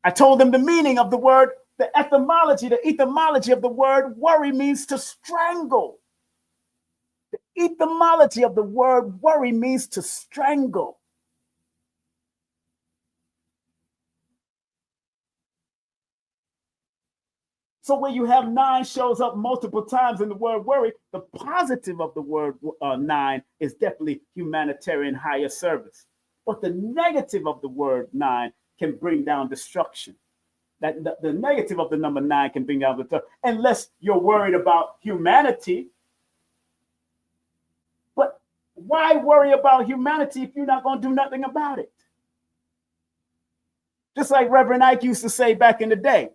I told them the meaning of the word, the etymology of the word worry means to strangle. The etymology of the word worry means to strangle. So when you have 9 shows up multiple times in the word worry, the positive of the word 9 is definitely humanitarian higher service. But the negative of the word 9 can bring down destruction. That the negative of the number 9 can bring down the unless you're worried about humanity. But why worry about humanity if you're not going to do nothing about it? Just like Reverend Ike used to say back in the day,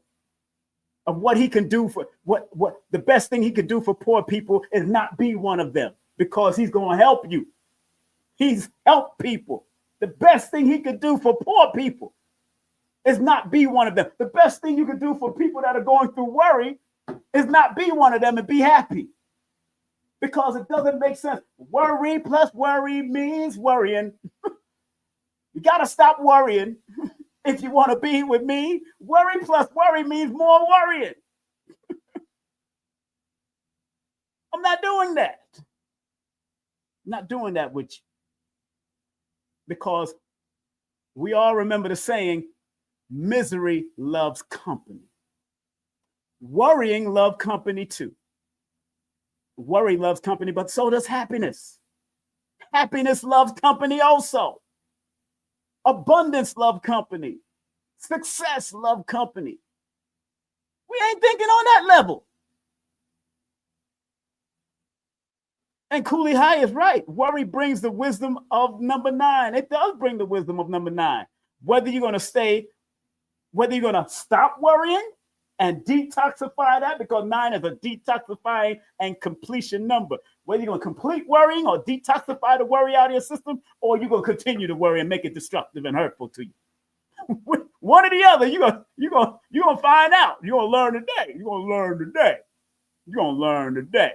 of what he can do for what the best thing he could do for poor people is not be one of them, because he's going to help you. He's helped people. The best thing he could do for poor people is not be one of them. The best thing you could do for people that are going through worry is not be one of them and be happy, because it doesn't make sense. Worry plus worry means worrying. You got to stop worrying. If you want to be with me, worry plus worry means more worrying. I'm not doing that. I'm not doing that with you. Because we all remember the saying, misery loves company. Worrying loves company too. Worry loves company, but so does happiness. Happiness loves company also. Abundance love company. Success love company. We ain't thinking on that level. And Cooley High is right. Worry brings the wisdom of number 9. It does bring the wisdom of number 9. Whether you're going to stop worrying and detoxify that, because 9 is a detoxifying and completion number. Whether you're going to complete worrying or detoxify the worry out of your system, or you're going to continue to worry and make it destructive and hurtful to you. One or the other, you're gonna find out. You're gonna learn today. You're gonna learn today. You're gonna learn today.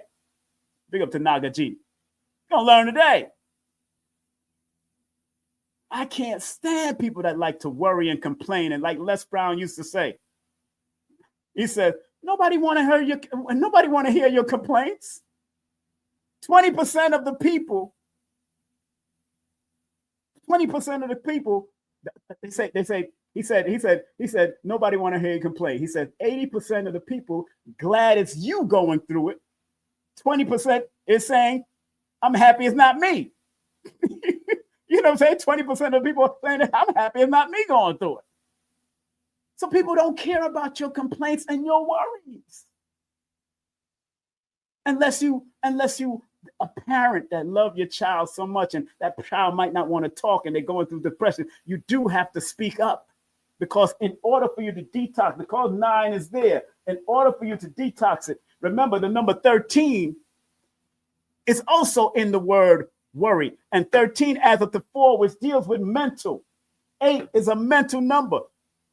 Big up to Naga G. You're gonna learn today. I can't stand people that like to worry and complain. And like Les Brown used to say, he said, nobody want to hear your complaints. 20% of the people, he said, nobody want to hear you complain. He said, 80% of the people glad it's you going through it. 20% is saying, I'm happy it's not me. You know what I'm saying? 20% of people are saying, I'm happy it's not me going through it. So people don't care about your complaints and your worries. Unless you a parent that love your child so much and that child might not want to talk and they're going through depression, you do have to speak up. Because in order for you to detox, because 9 is there, in order for you to detox it, remember the number 13 is also in the word worry. And 13 adds up to 4, which deals with mental. 8 is a mental number.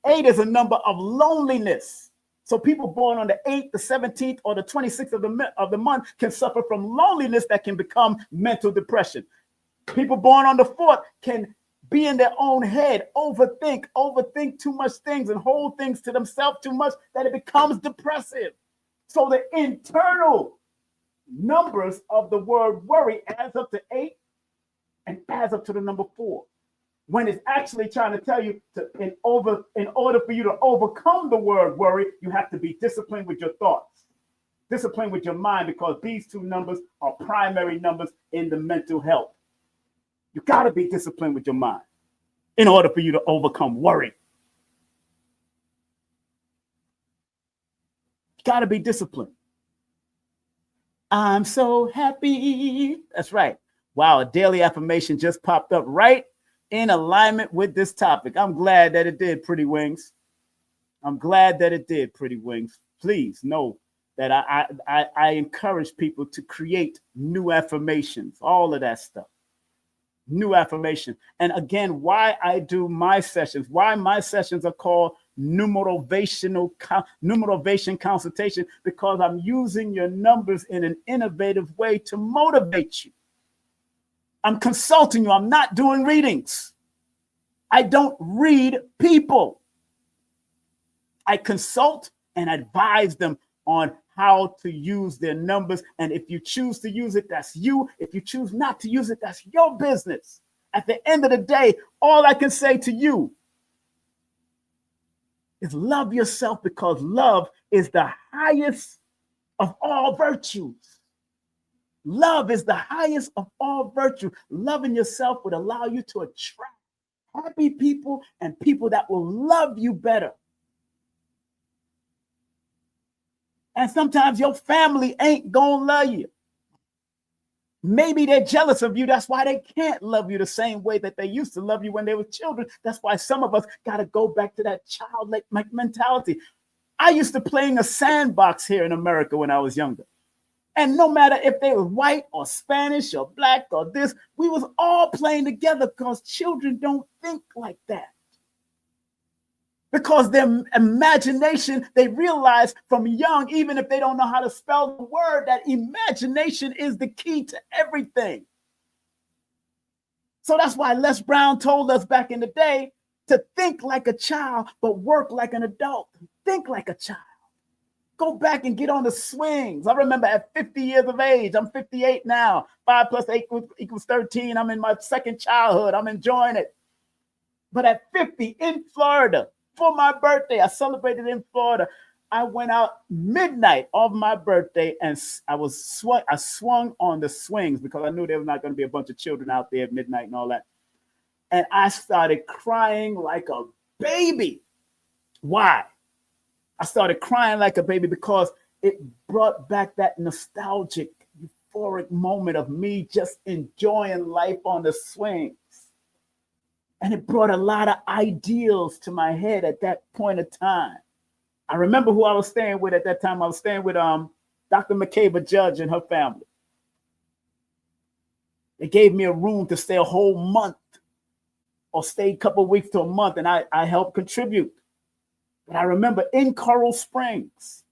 8 is a number of loneliness. So people born on the 8th, the 17th, or the 26th of the month can suffer from loneliness that can become mental depression. People born on the 4th can be in their own head, overthink too much things and hold things to themselves too much that it becomes depressive. So the internal numbers of the word worry adds up to 8 and adds up to the number 4. when it's actually trying to tell you in order for you to overcome the word worry, you have to be disciplined with your thoughts, disciplined with your mind, because these two numbers are primary numbers in the mental health. You got to be disciplined with your mind in order for you to overcome worry. You got to be disciplined. I'm so happy. That's right. Wow, a daily affirmation just popped up right in alignment with this topic. I'm glad that it did, Pretty Wings. I'm glad that it did, Pretty Wings. Please know that I encourage people to create new affirmations, all of that stuff. New affirmation. And again, why I do my sessions, why my sessions are called numerovation consultation, because I'm using your numbers in an innovative way to motivate you. I'm consulting you. I'm not doing readings. I don't read people. I consult and advise them on how to use their numbers. And if you choose to use it, that's you. If you choose not to use it, that's your business. At the end of the day, all I can say to you is love yourself, because love is the highest of all virtues. Love is the highest of all virtues. Loving yourself would allow you to attract happy people and people that will love you better. And sometimes your family ain't gonna love you. Maybe they're jealous of you. That's why they can't love you the same way that they used to love you when they were children. That's why some of us got to go back to that childlike mentality. I used to play in the sandbox here in America when I was younger. And no matter if they were white or Spanish or black or this, we was all playing together, because children don't think like that. Because their imagination, they realize from young, even if they don't know how to spell the word, that imagination is the key to everything. So that's why Les Brown told us back in the day to think like a child, but work like an adult. Think like a child. Go back and get on the swings. I remember at 50 years of age, I'm 58 now. 5 plus 8 equals 13. I'm in my second childhood. I'm enjoying it. But at 50 in Florida, for my birthday, I celebrated in Florida. I went out midnight of my birthday, and I swung on the swings, because I knew there was not going to be a bunch of children out there at midnight and all that. And I started crying like a baby. Why? I started crying like a baby because it brought back that nostalgic, euphoric moment of me just enjoying life on the swings. And it brought a lot of ideals to my head at that point of time. I remember who I was staying with at that time. I was staying with Dr. McCabe Judge and her family. They gave me a room to stay a whole month, or stay a couple of weeks to a month, and I helped contribute. But I remember in Coral Springs.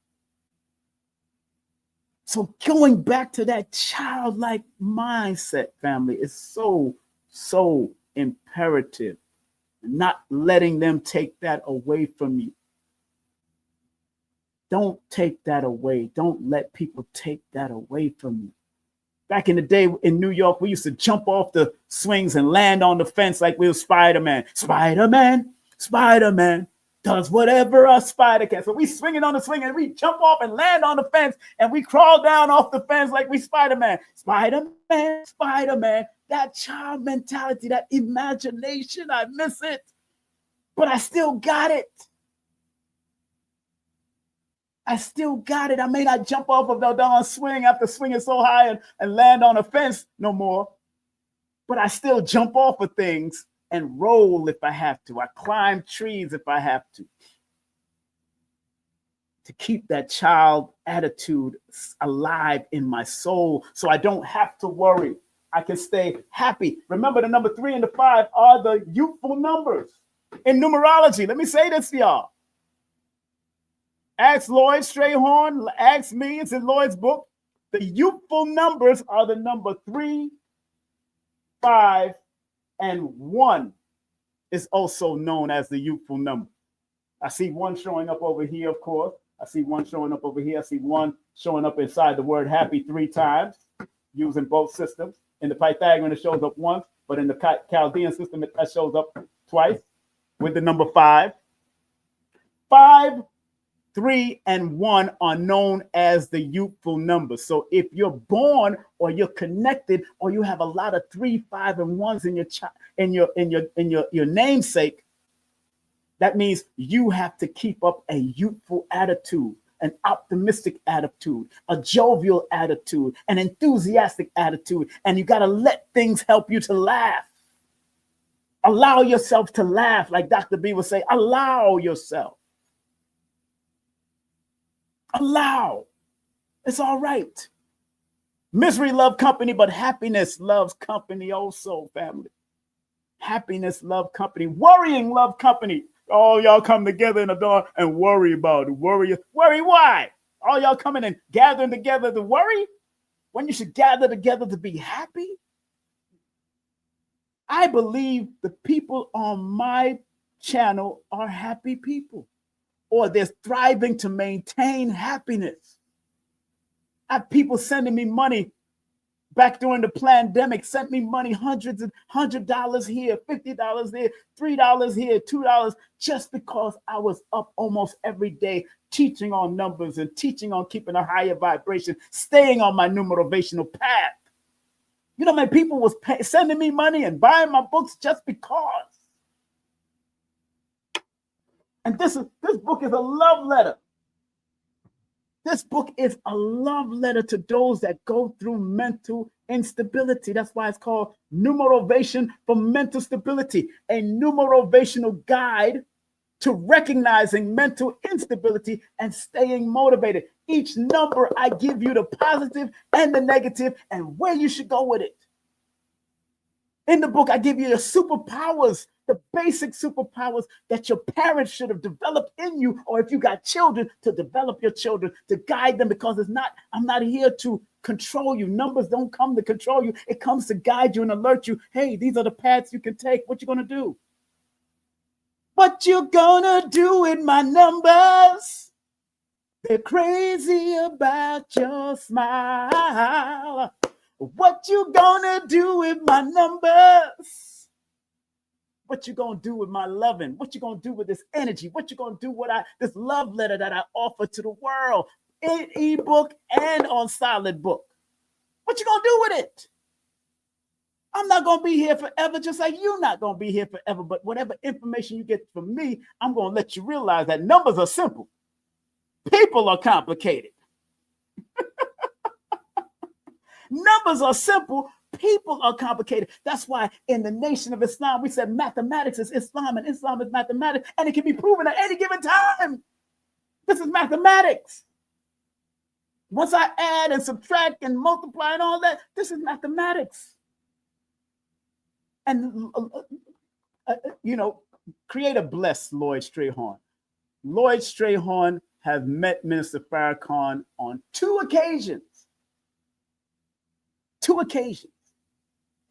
So going back to that childlike mindset, family, is so imperative. Not letting them take that away from you. Don't take that away. Don't let people take that away from you. Back in the day in New York, we used to jump off the swings and land on the fence like we were Spider-Man. Spider-Man, Spider-Man does whatever a spider can. So we swinging on the swing and we jump off and land on the fence, and we crawl down off the fence like we Spider-Man. Spider-Man, Spider-Man. That child mentality, that imagination, I miss it. But I still got it. I still got it. I may not jump off of the darn swing after swinging so high and land on a fence no more, but I still jump off of things and roll if I have to. I climb trees if I have to keep that child attitude alive in my soul, so I don't have to worry. I can stay happy. Remember, the number 3 and the 5 are the youthful numbers in numerology. Let me say this to y'all. Ask Lloyd Strayhorn, ask me, it's in Lloyd's book. The youthful numbers are the number 3, 5, and 1 is also known as the youthful number. I see 1 showing up over here, of course. I see 1 showing up over here. I see 1 showing up inside the word happy 3 times, using both systems. In the Pythagorean, it shows up once. but in the Chaldean system, that shows up twice with the number 5. 5, 3, and 1 are known as the youthful numbers. So if you're born or you're connected or you have a lot of 3, 5, and 1s in your namesake, that means you have to keep up a youthful attitude, an optimistic attitude, a jovial attitude, an enthusiastic attitude, and you got to let things help you to laugh. Allow yourself to laugh, like Dr. B would say, allow yourself. Allow. It's all right. Misery loves company, but happiness loves company also, family. Happiness loves company. Worrying loves company. All y'all come together in the dark and worry about it. Worry why? All y'all coming and gathering together to worry when you should gather together to be happy? I believe the people on my channel are happy people, or they're striving to maintain happiness. I have people sending me money back during the pandemic, sent me money, $100 here, $50 there, $3 here, $2, just because I was up almost every day teaching on numbers and teaching on keeping a higher vibration, staying on my numerovational path. You know, my people was sending me money and buying my books just because. And this book is a love letter. This book is a love letter to those that go through mental instability. That's why it's called Numerovation for Mental Stability, a numerovational guide to recognizing mental instability and staying motivated. Each number, I give you the positive and the negative and where you should go with it. In the book, I give you the superpowers, the basic superpowers that your parents should have developed in you, or if you got children, to develop your children, to guide them, because I'm not here to control you. Numbers don't come to control you. It comes to guide you and alert you. Hey, these are the paths you can take. What you gonna do? What you gonna do with my numbers? They're crazy about your smile. What you gonna do with my numbers? What you gonna do with my loving? What you gonna do with this energy? What you gonna do with this love letter that I offer to the world in ebook and on solid book? What you gonna do with it? I'm not gonna be here forever, just like you're not gonna be here forever. But whatever information you get from me, I'm gonna let you realize that numbers are simple. People are complicated. Numbers are simple. People are complicated. That's why in the Nation of Islam, we said mathematics is Islam and Islam is mathematics, and it can be proven at any given time. This is mathematics. Once I add and subtract and multiply and all that, this is mathematics. And, Creator bless Lloyd Strayhorn. Lloyd Strayhorn has met Minister Farrakhan on 2 occasions. 2 occasions.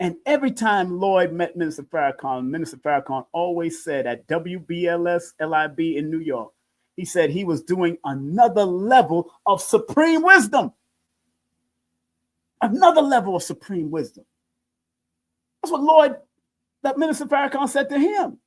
And every time Lloyd met Minister Farrakhan always said at WBLS LIB in New York, he said he was doing another level of supreme wisdom. Another level of supreme wisdom. That's what Minister Farrakhan said to him.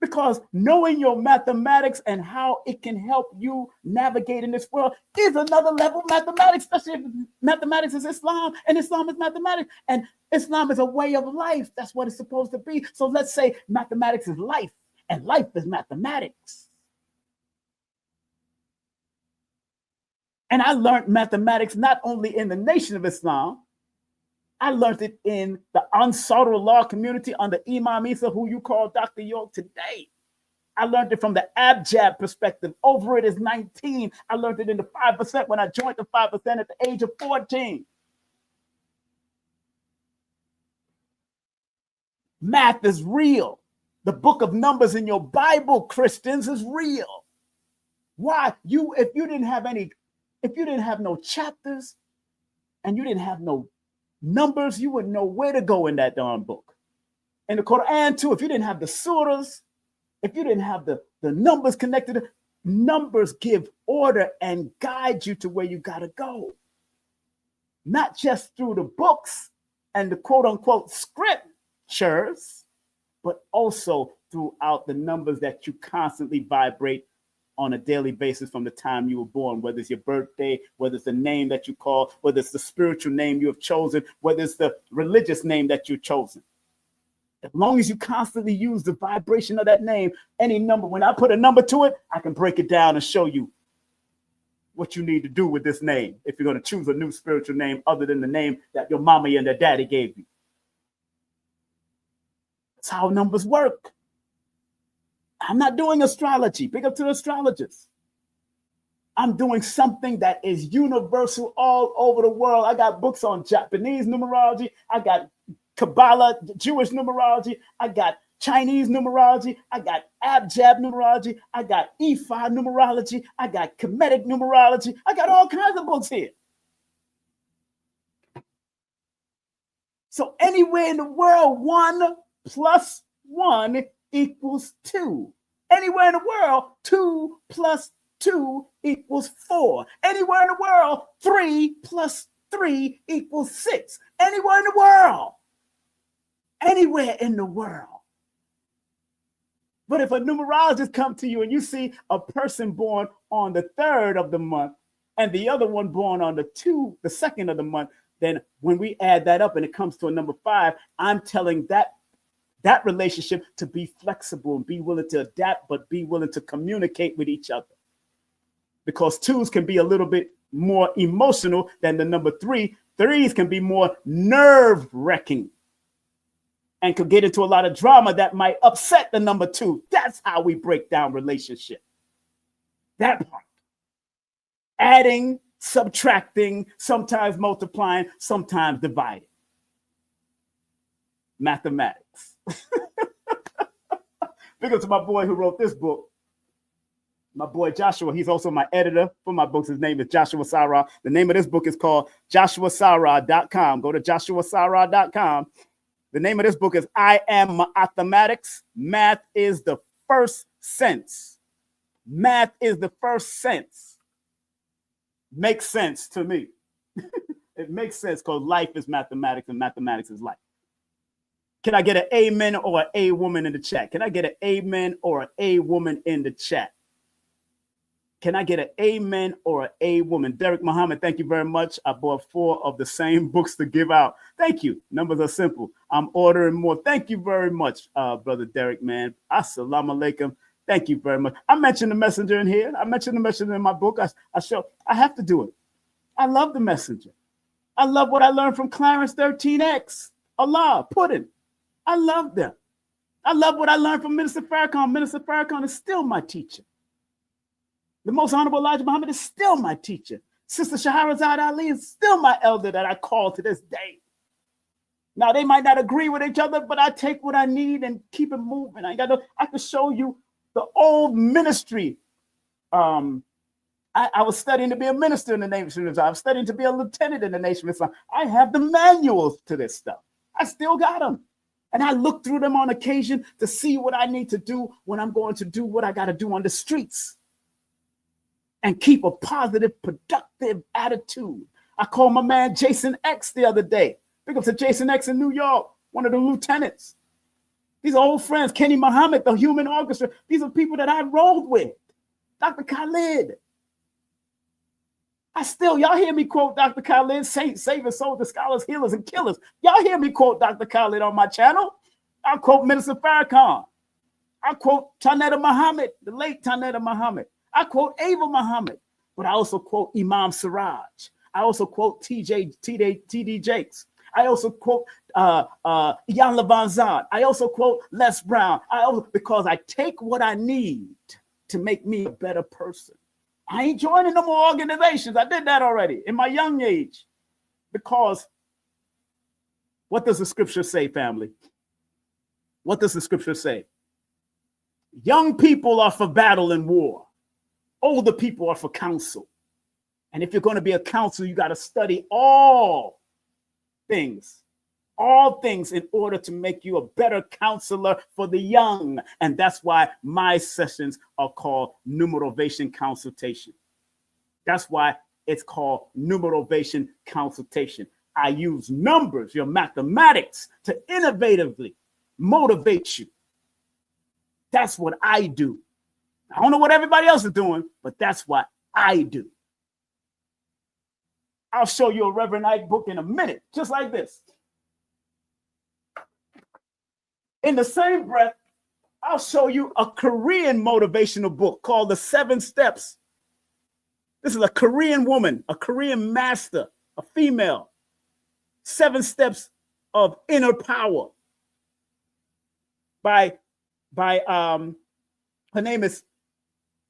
Because knowing your mathematics and how it can help you navigate in this world is another level of mathematics, especially if mathematics is Islam and Islam is mathematics. And Islam is a way of life. That's what it's supposed to be. So let's say mathematics is life and life is mathematics. And I learned mathematics not only in the Nation of Islam, I learned it in the Ansar law community under Imam Isa, who you call Dr. York today. I learned it from the Abjad perspective. Over it is 19. I learned it in the 5% when I joined the 5% at the age of 14. Math is real. The book of numbers in your Bible, Christians, is real. Why? If you didn't have no chapters and you didn't have no numbers, you wouldn't know where to go in that darn book. In the Quran too, if you didn't have the surahs, if you didn't have the numbers connected, numbers give order and guide you to where you got to go. Not just through the books and the quote unquote script, signatures, but also throughout the numbers that you constantly vibrate on a daily basis from the time you were born, whether it's your birthday, whether it's the name that you call, whether it's the spiritual name you have chosen, whether it's the religious name that you've chosen. As long as you constantly use the vibration of that name, any number, when I put a number to it, I can break it down and show you what you need to do with this name if you're going to choose a new spiritual name other than the name that your mama and their daddy gave you. That's how numbers work. I'm not doing astrology. Big up to the astrologers. I'm doing something that is universal all over the world. I got books on Japanese numerology. I got Kabbalah, Jewish numerology. I got Chinese numerology. I got Abjad numerology. I got Ifa numerology. I got Kemetic numerology. I got all kinds of books here. So anywhere in the world, 1 plus 1 equals 2. Anywhere in the world, 2 plus 2 equals 4. Anywhere in the world, 3 plus 3 equals 6. Anywhere in the world. Anywhere in the world. But if a numerologist comes to you and you see a person born on the 3rd of the month and the other one born on the 2nd of the month, then when we add that up and it comes to a number 5, I'm telling that relationship to be flexible and be willing to adapt, but be willing to communicate with each other. Because 2s can be a little bit more emotional than the number 3. 3s can be more nerve-wracking and could get into a lot of drama that might upset the number 2. That's how we break down relationship. That part. Adding, subtracting, sometimes multiplying, sometimes dividing. Mathematics. Big up to my boy who wrote this book. My boy Joshua, he's also my editor for my books. His name is Joshua Sarah. The name of this book is called joshuasarah.com. Go to joshuasarah.com. The name of this book is I Am Mathematics. Math is the first sense. Math is the first sense. Makes sense to me. It makes sense because life is mathematics and mathematics is life. Can I get an amen or an a woman in the chat? Can I get an amen or an a woman in the chat? Can I get an amen or an a woman? Derek Muhammad, thank you very much. I bought 4 of the same books to give out. Thank you. Numbers are simple. I'm ordering more. Thank you very much, Brother Derek, man. Assalamu alaikum. Thank you very much. I mentioned the messenger in here. I mentioned the messenger in my book. I have to do it. I love the messenger. I love what I learned from Clarence 13X. Allah, Puddin. I love them. I love what I learned from Minister Farrakhan. Minister Farrakhan is still my teacher. The Most Honorable Elijah Muhammad is still my teacher. Sister Shahrazad Ali is still my elder that I call to this day. Now, they might not agree with each other, but I take what I need and keep it moving. I can show you the old ministry. I was studying to be a minister in the Nation of Islam. I was studying to be a lieutenant in the Nation of Islam. I have the manuals to this stuff. I still got them. And I look through them on occasion to see what I need to do when I'm going to do what I got to do on the streets. And keep a positive, productive attitude. I called my man Jason X the other day. Big up to Jason X in New York, one of the lieutenants. These are old friends. Kenny Muhammad, the Human Orchestra. These are people that I rolled with. Dr. Khalid. Y'all hear me quote Dr. Khalid, saints, saviors, soldiers, scholars, healers, and killers. Y'all hear me quote Dr. Khalid on my channel. I quote Minister Farrakhan. I quote Tanetta Muhammad, the late Tanetta Muhammad. I quote Ava Muhammad, but I also quote Imam Siraj. I also quote TD Jakes. I also quote Ian Levanzad. I also quote Les Brown. Because I take what I need to make me a better person. I ain't joining no more organizations. I did that already in my young age. Because what does the scripture say, family? What does the scripture say? Young people are for battle and war. Older people are for counsel. And if you're going to be a counsel, you got to study all things in order to make you a better counselor for the young. And that's why my sessions are called Numerovation Consultation. That's why it's called Numerovation Consultation. I use numbers, your mathematics, to innovatively motivate you. That's what I do. I don't know what everybody else is doing, but that's what I do. I'll show you a Reverend Ike book in a minute, just like this. In the same breath, I'll show you a Korean motivational book called The 7 Steps. This is a Korean woman, a Korean master, a female. 7 Steps of Inner Power by her name is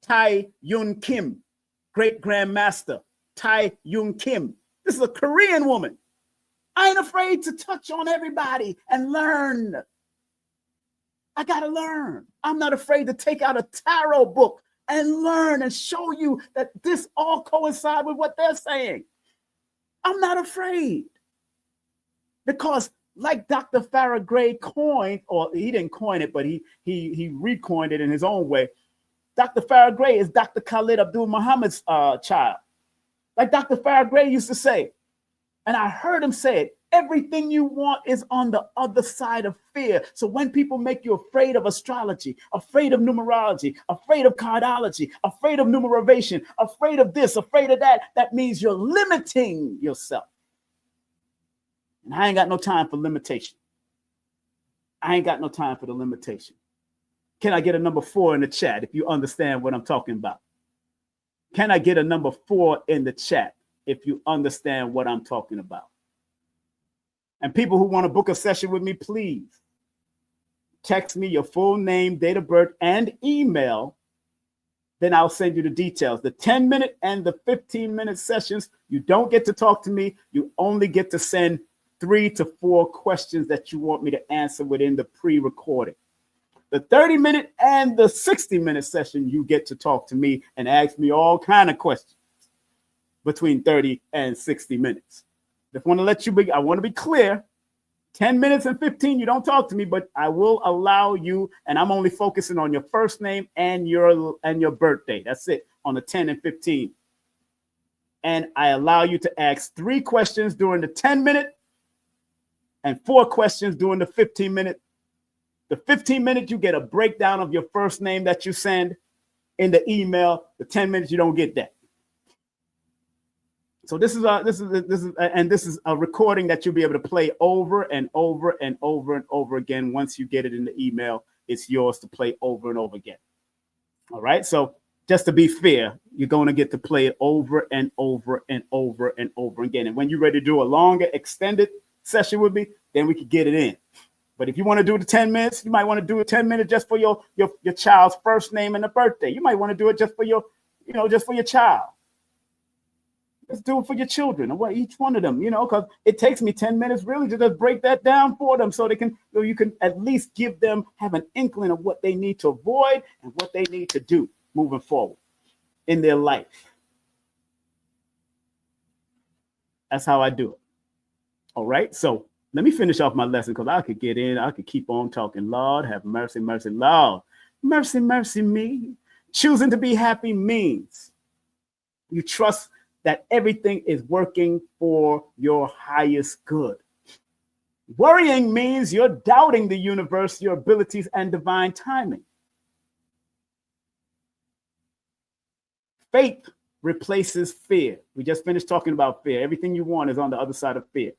Tai Yun Kim, Great Grandmaster Tai Yun Kim. This is a Korean woman. I ain't afraid to touch on everybody and learn. I gotta learn. I'm not afraid to take out a tarot book and learn and show you that this all coincides with what they're saying. I'm not afraid. Because like Dr. Farrah Gray coined, or he didn't coin it, but he recoined it in his own way. Dr. Farrah Gray is Dr. Khalid Abdul Muhammad's child. Like Dr. Farrah Gray used to say, and I heard him say it, everything you want is on the other side of fear. So when people make you afraid of astrology, afraid of numerology, afraid of cardology, afraid of numerovation, afraid of this, afraid of that, that means you're limiting yourself. And I ain't got no time for limitation. I ain't got no time for the limitation. Can I get a number 4 in the chat if you understand what I'm talking about? Can I get a number 4 in the chat if you understand what I'm talking about? And people who want to book a session with me, please text me your full name, date of birth, and email. Then I'll send you the details. The 10-minute and the 15-minute sessions, you don't get to talk to me. You only get to send 3 to 4 questions that you want me to answer within the pre-recording. The 30-minute and the 60-minute session, you get to talk to me and ask me all kind of questions between 30 and 60 minutes. Just want to let you be, I want to be clear. 10 minutes and 15, you don't talk to me, but I will allow you, and I'm only focusing on your first name and your birthday. That's it, on the 10 and 15. And I allow you to ask 3 questions during the 10-minute and 4 questions during the 15-minute. The 15-minute, you get a breakdown of your first name that you send in the email. The 10 minutes, you don't get that. So this is a recording that you'll be able to play over and over and over and over again. Once you get it in the email, it's yours to play over and over again. All right. So just to be fair, you're going to get to play it over and over and over and over again. And when you're ready to do a longer extended session with me, then we could get it in. But if you want to do the 10 minutes, you might want to do a 10 minutes just for your child's first name and the birthday. You might want to do it just for just for your child. Let's do it for your children, or what each one of them, because it takes me 10 minutes really to just break that down for them so you can at least have an inkling of what they need to avoid and what they need to do moving forward in their life. That's how I do it. All right. So let me finish off my lesson because I could keep on talking. Lord, have mercy, mercy, Lord. Mercy, mercy me. Choosing to be happy means you trust that everything is working for your highest good. Worrying means you're doubting the universe, your abilities, and divine timing. Faith replaces fear. We just finished talking about fear. Everything you want is on the other side of fear.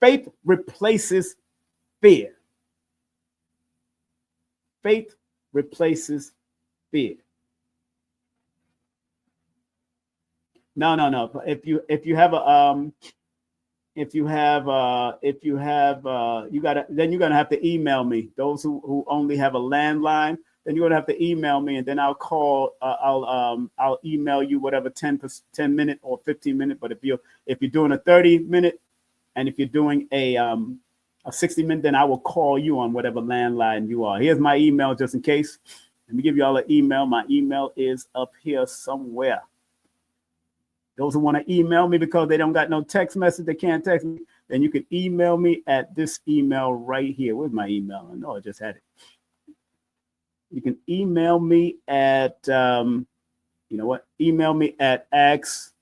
Faith replaces fear. Faith replaces fear. No. You're gonna have to email me. Those who only have a landline, then you're gonna have to email me, and then I'll call. I'll email you whatever 10 minute or 15 minute. But if you're doing a 30-minute, and if you're doing a 60-minute, then I will call you on whatever landline you are. Here's my email just in case. Let me give you all an email. My email is up here somewhere. Those who want to email me because they don't got no text message, they can't text me, then you can email me at this email right here. Where's my email? I know I just had it. You can email me at, email me at ask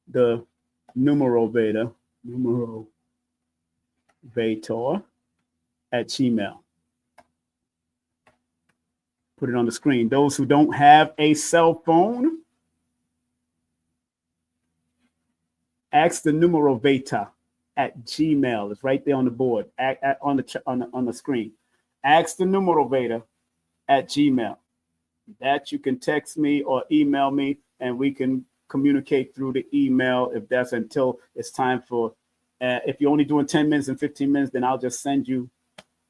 the Numerovator at Gmail. Put it on the screen. Those who don't have a cell phone, ask the Numerovator at Gmail. It's right there on the board, on the screen. Ask the Numerovator at Gmail. That you can text me or email me, and we can communicate through the email if that's until it's time for. If you're only doing 10 minutes and 15 minutes, then I'll just send you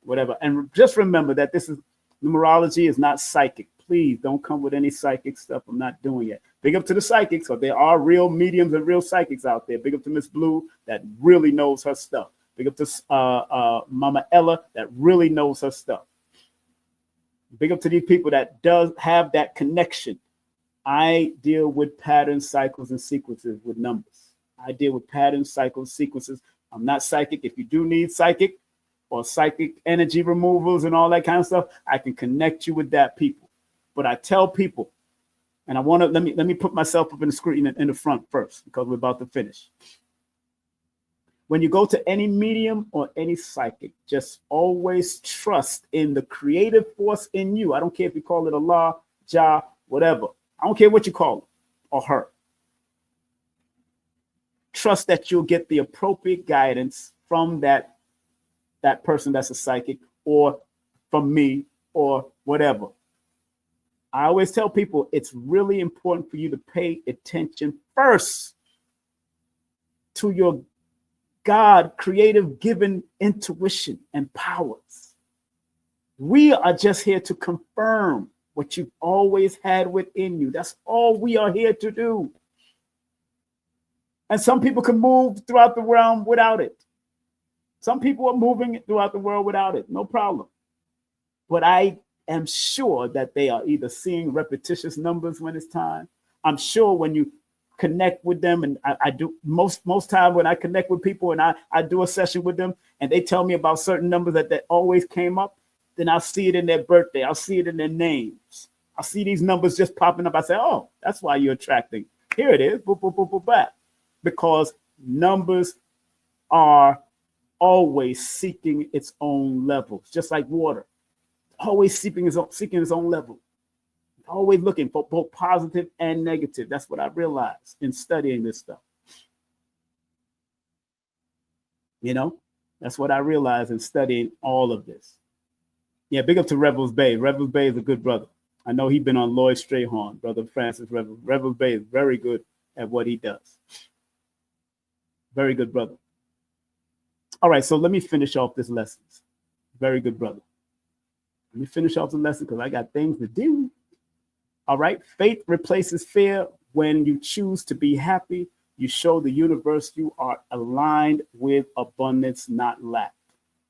whatever. And just remember that this is numerology is not psychic. Please don't come with any psychic stuff. I'm not doing it. Big up to the psychics, or there are real mediums and real psychics out there. Big up to Miss Blue that really knows her stuff. Big up to Mama Ella that really knows her stuff. Big up to these people that does have that connection. I deal with patterns, cycles, and sequences with numbers. I deal with patterns, cycles, sequences. I'm not psychic. If you do need psychic or psychic energy removals and all that kind of stuff, I can connect you with that people. But I tell people, and I want to let me put myself up in the screen in the front first, because we're about to finish. When you go to any medium or any psychic, just always trust in the creative force in you. I don't care if you call it Allah, Jah, whatever. I don't care what you call it or her. Trust that you'll get the appropriate guidance from that person that's a psychic, or from me, or whatever. I always tell people it's really important for you to pay attention first to your God creative given intuition and powers. We are just here to confirm what you've always had within you. That's all we are here to do. And some people can move throughout the realm without it. Some people are moving throughout the world without it. No problem. But I am sure that they are either seeing repetitious numbers when it's time. I'm sure when you connect with them, and I do most time when I connect with people and I do a session with them and they tell me about certain numbers that always came up, then I'll see it in their birthday. I'll see it in their names. I'll see these numbers just popping up. I say, oh, that's why you're attracting. Here it is. Boop, boop, boop, boop, back. Because numbers are always seeking its own levels, just like water. Always seeking its own level. Always looking for both positive and negative. That's what I realized in studying this stuff. You know, that's what I realized in studying all of this. Yeah, big up to Rebels Bay. Rebels Bay is a good brother. I know he's been on Lloyd Strayhorn, Brother Francis Rebels. Rebels Bay is very good at what he does. Very good brother. All right, so let me finish off this lesson. Very good brother. Let me finish off the lesson because I got things to do. All right, faith replaces fear. When you choose to be happy, you show the universe you are aligned with abundance, not lack.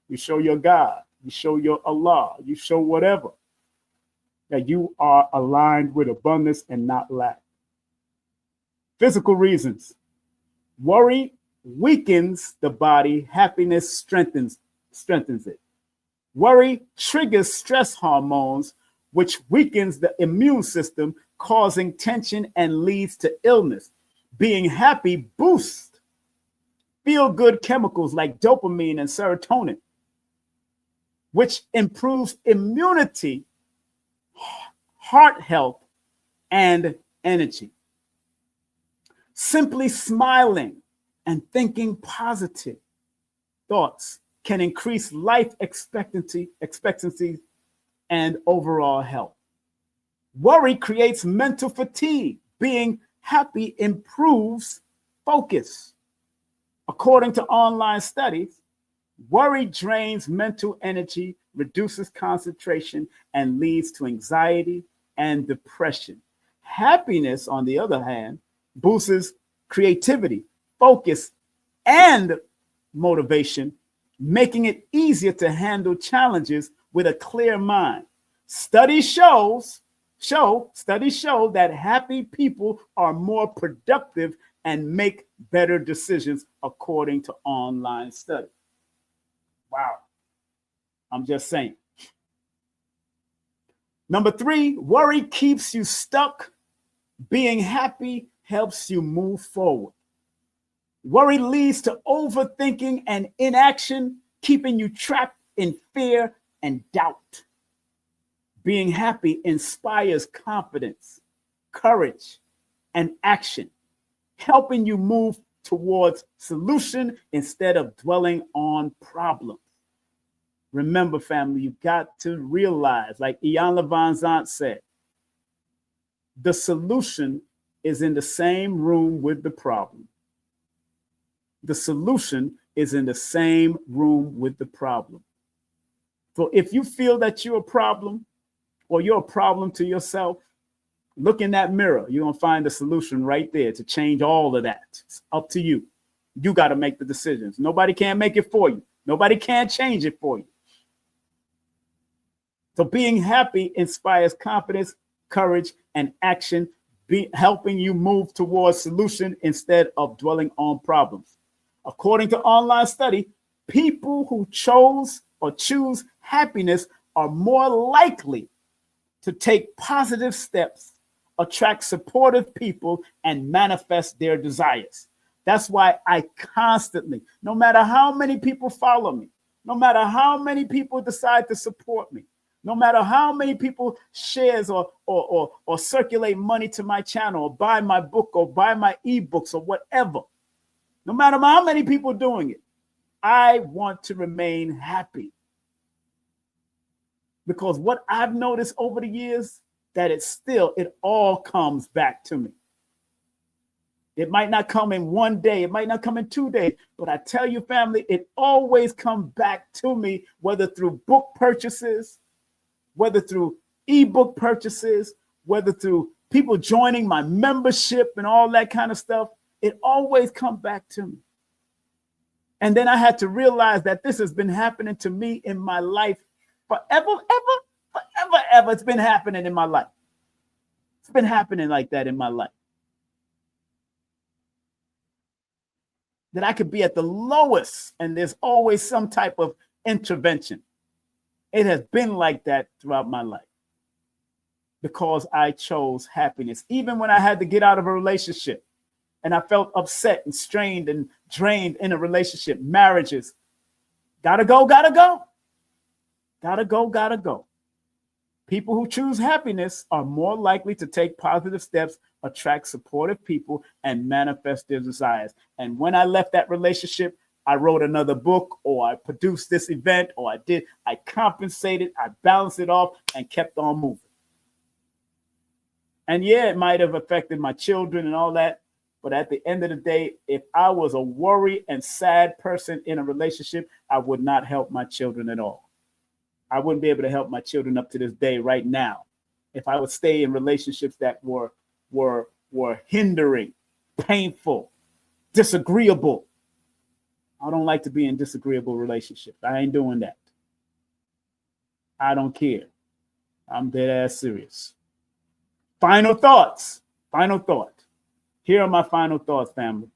You show your God, you show your Allah, you show whatever, that you are aligned with abundance and not lack. Physical reasons. Worry weakens the body, happiness strengthens it. Worry triggers stress hormones, which weakens the immune system, causing tension and leads to illness. Being happy boosts feel-good chemicals like dopamine and serotonin, which improves immunity, heart health, and energy. Simply smiling and thinking positive thoughts can increase life expectancy and overall health. Worry creates mental fatigue. Being happy improves focus. According to online studies, worry drains mental energy, reduces concentration, and leads to anxiety and depression. Happiness, on the other hand, boosts creativity, focus, and motivation, making it easier to handle challenges with a clear mind. Studies show that happy people are more productive and make better decisions, according to online studies. Wow. I'm just saying. Number 3, worry keeps you stuck. Being happy helps you move forward. Worry leads to overthinking and inaction, keeping you trapped in fear and doubt. Being happy inspires confidence, courage, and action, helping you move towards solution instead of dwelling on problems. Remember, family, you got to realize, like Ian Van Zant said, the solution is in the same room with the problem. The solution is in the same room with the problem. So if you feel that you're a problem or you're a problem to yourself, look in that mirror. You're going to find the solution right there to change all of that. It's up to you. You got to make the decisions. Nobody can make it for you. Nobody can change it for you. So being happy inspires confidence, courage, and action, helping you move towards solution instead of dwelling on problems. According to online study, people who choose happiness are more likely to take positive steps, attract supportive people, and manifest their desires. That's why I constantly, no matter how many people follow me, no matter how many people decide to support me, no matter how many people shares or circulate money to my channel, or buy my book, or buy my ebooks, or whatever, no matter how many people doing it, I want to remain happy. Because what I've noticed over the years, that it all comes back to me. It might not come in one day, it might not come in 2 days, but I tell you, family, it always comes back to me, whether through book purchases, whether through ebook purchases, whether through people joining my membership and all that kind of stuff. It always comes back to me. And then I had to realize that this has been happening to me in my life forever. It's been happening in my life. It's been happening like that in my life. That I could be at the lowest and there's always some type of intervention. It has been like that throughout my life because I chose happiness. Even when I had to get out of a relationship and I felt upset and strained and drained in a relationship, marriages, gotta go. People who choose happiness are more likely to take positive steps, attract supportive people, and manifest their desires. And when I left that relationship, I wrote another book, or I produced this event, or I compensated, I balanced it off and kept on moving. And yeah, it might have affected my children and all that. But at the end of the day, if I was a worry and sad person in a relationship, I would not help my children at all. I wouldn't be able to help my children up to this day right now if I would stay in relationships that were hindering, painful, disagreeable. I don't like to be in disagreeable relationships. I ain't doing that. I don't care. I'm dead ass serious. Final thoughts. Here are my final thoughts, family.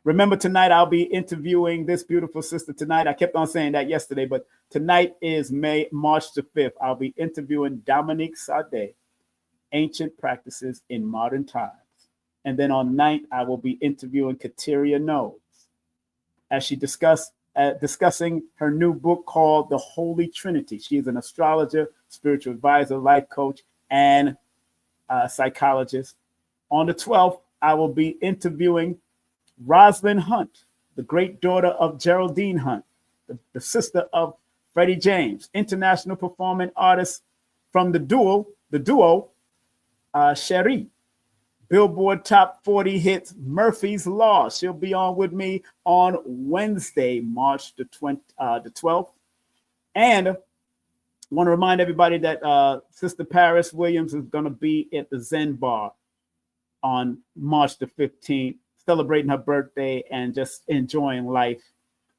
Remember, tonight I'll be interviewing this beautiful sister tonight. I kept on saying that yesterday, but tonight is March the 5th. I'll be interviewing Dominique Sade, Ancient Practices in Modern Times. And then on 9th, I will be interviewing Kateria Knowles as she discussing her new book called The Holy Trinity. She is an astrologer, spiritual advisor, life coach, and psychologist. On the 12th, I will be interviewing Rosalind Hunt, the great daughter of Geraldine Hunt, the sister of Freddie James, international performing artist from the duo Cherie, Billboard Top 40 hits Murphy's Law. She'll be on with me on Wednesday, March the 12th. And I want to remind everybody that Sister Paris Williams is going to be at the Zen Bar on March the 15th, celebrating her birthday and just enjoying life.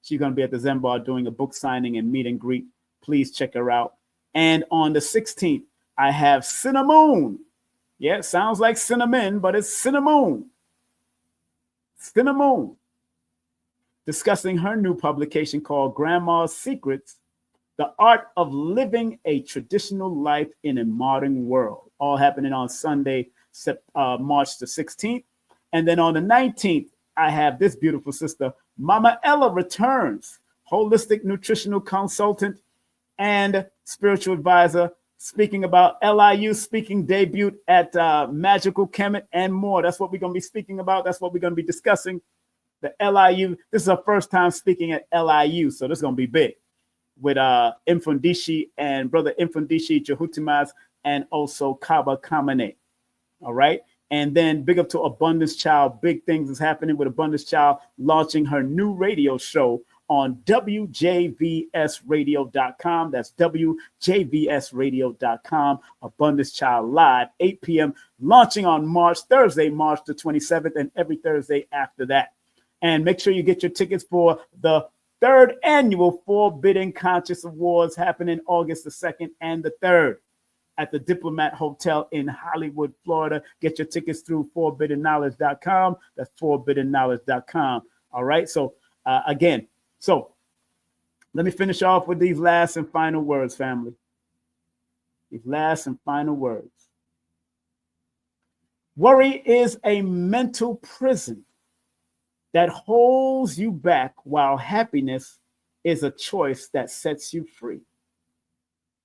She's going to be at the Zen Bar doing a book signing and meet and greet. Please check her out. And on the 16th, I have Cinnamon. Yeah, it sounds like cinnamon, but it's Cinnamon. Cinnamon. Discussing her new publication called Grandma's Secrets, The Art of Living a Traditional Life in a Modern World. All happening on Sunday, March the 16th. And then on the 19th, I have this beautiful sister, Mama Ella returns, holistic nutritional consultant, and spiritual advisor, speaking about LIU speaking debut at Magical Kemet and more. That's what we're going to be speaking about. That's what we're going to be discussing. The LIU. This is our first time speaking at LIU, so this is going to be big with Mfundishi and Brother Mfundishi Jehutimas and also Kaba Kamane. All right. And then big up to Abundance Child. Big things is happening with Abundance Child launching her new radio show on WJVSradio.com. That's WJVSradio.com. Abundance Child Live, 8 p.m. launching on Thursday, March the 27th, and every Thursday after that. And make sure you get your tickets for the third annual Forbidden Conscious Awards happening August the 2nd and the 3rd at the Diplomat Hotel in Hollywood, Florida. Get your tickets through forbiddenknowledge.com. That's forbiddenknowledge.com. All right. So again, let me finish off with these last and final words, family. These last and final words. Worry is a mental prison that holds you back, while happiness is a choice that sets you free.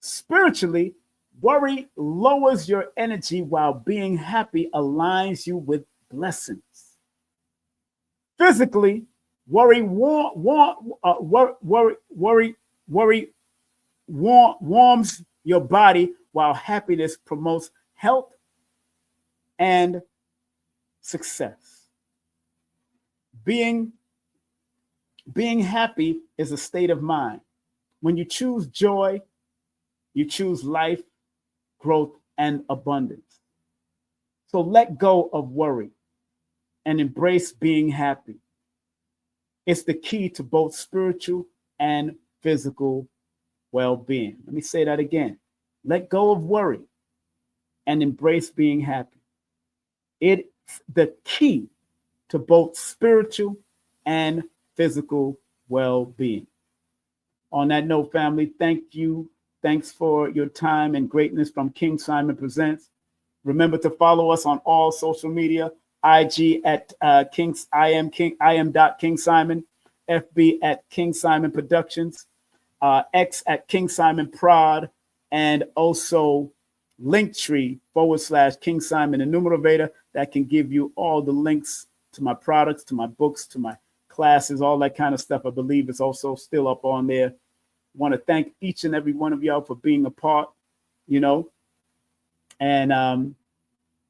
Spiritually, worry lowers your energy, while being happy aligns you with blessings. Physically, worry warms your body, while happiness promotes health and success. Being happy is a state of mind. When you choose joy, you choose life, growth, and abundance. So let go of worry and embrace being happy. It's the key to both spiritual and physical well-being. Let me say that again. Let go of worry and embrace being happy. It's the key to both spiritual and physical well-being. On that note, family, thank you. Thanks for your time and greatness from King Simon Presents. Remember to follow us on all social media. IG at I am King Simon, FB at King Simon Productions, X at Kingsimonprod, and also Linktree / Kingsimonthenumerovator. That can give you all the links to my products, to my books, to my classes, all that kind of stuff. I believe it's also still up on there. Want to thank each and every one of y'all for being a part, and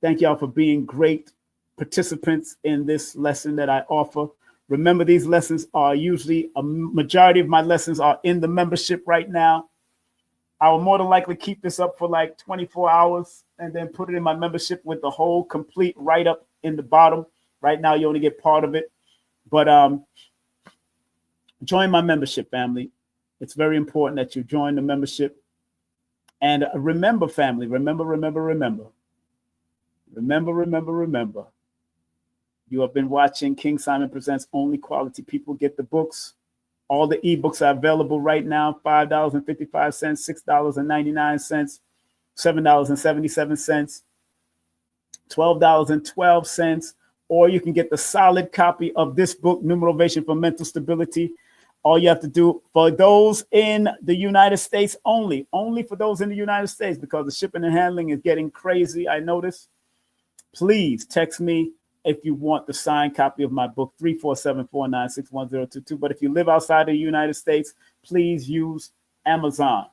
thank y'all for being great participants in this lesson that I offer. Remember, these lessons are usually, a majority of my lessons are in the membership right now. I will more than likely keep this up for like 24 hours and then put it in my membership with the whole complete write-up in the bottom. Right now, you only get part of it. But join my membership, family. It's very important that you join the membership. And remember, family, remember. You have been watching King Simon Presents. Only quality people get the books. All the ebooks are available right now. $5.55, $6.99, $7.77, $12.12. Or you can get the solid copy of this book, Numerovation for Mental Stability. All you have to do, for those in the United States only for those in the United States, because the shipping and handling is getting crazy, I notice. Please text me if you want the signed copy of my book, 347-496-1022. But if you live outside the United States, please use Amazon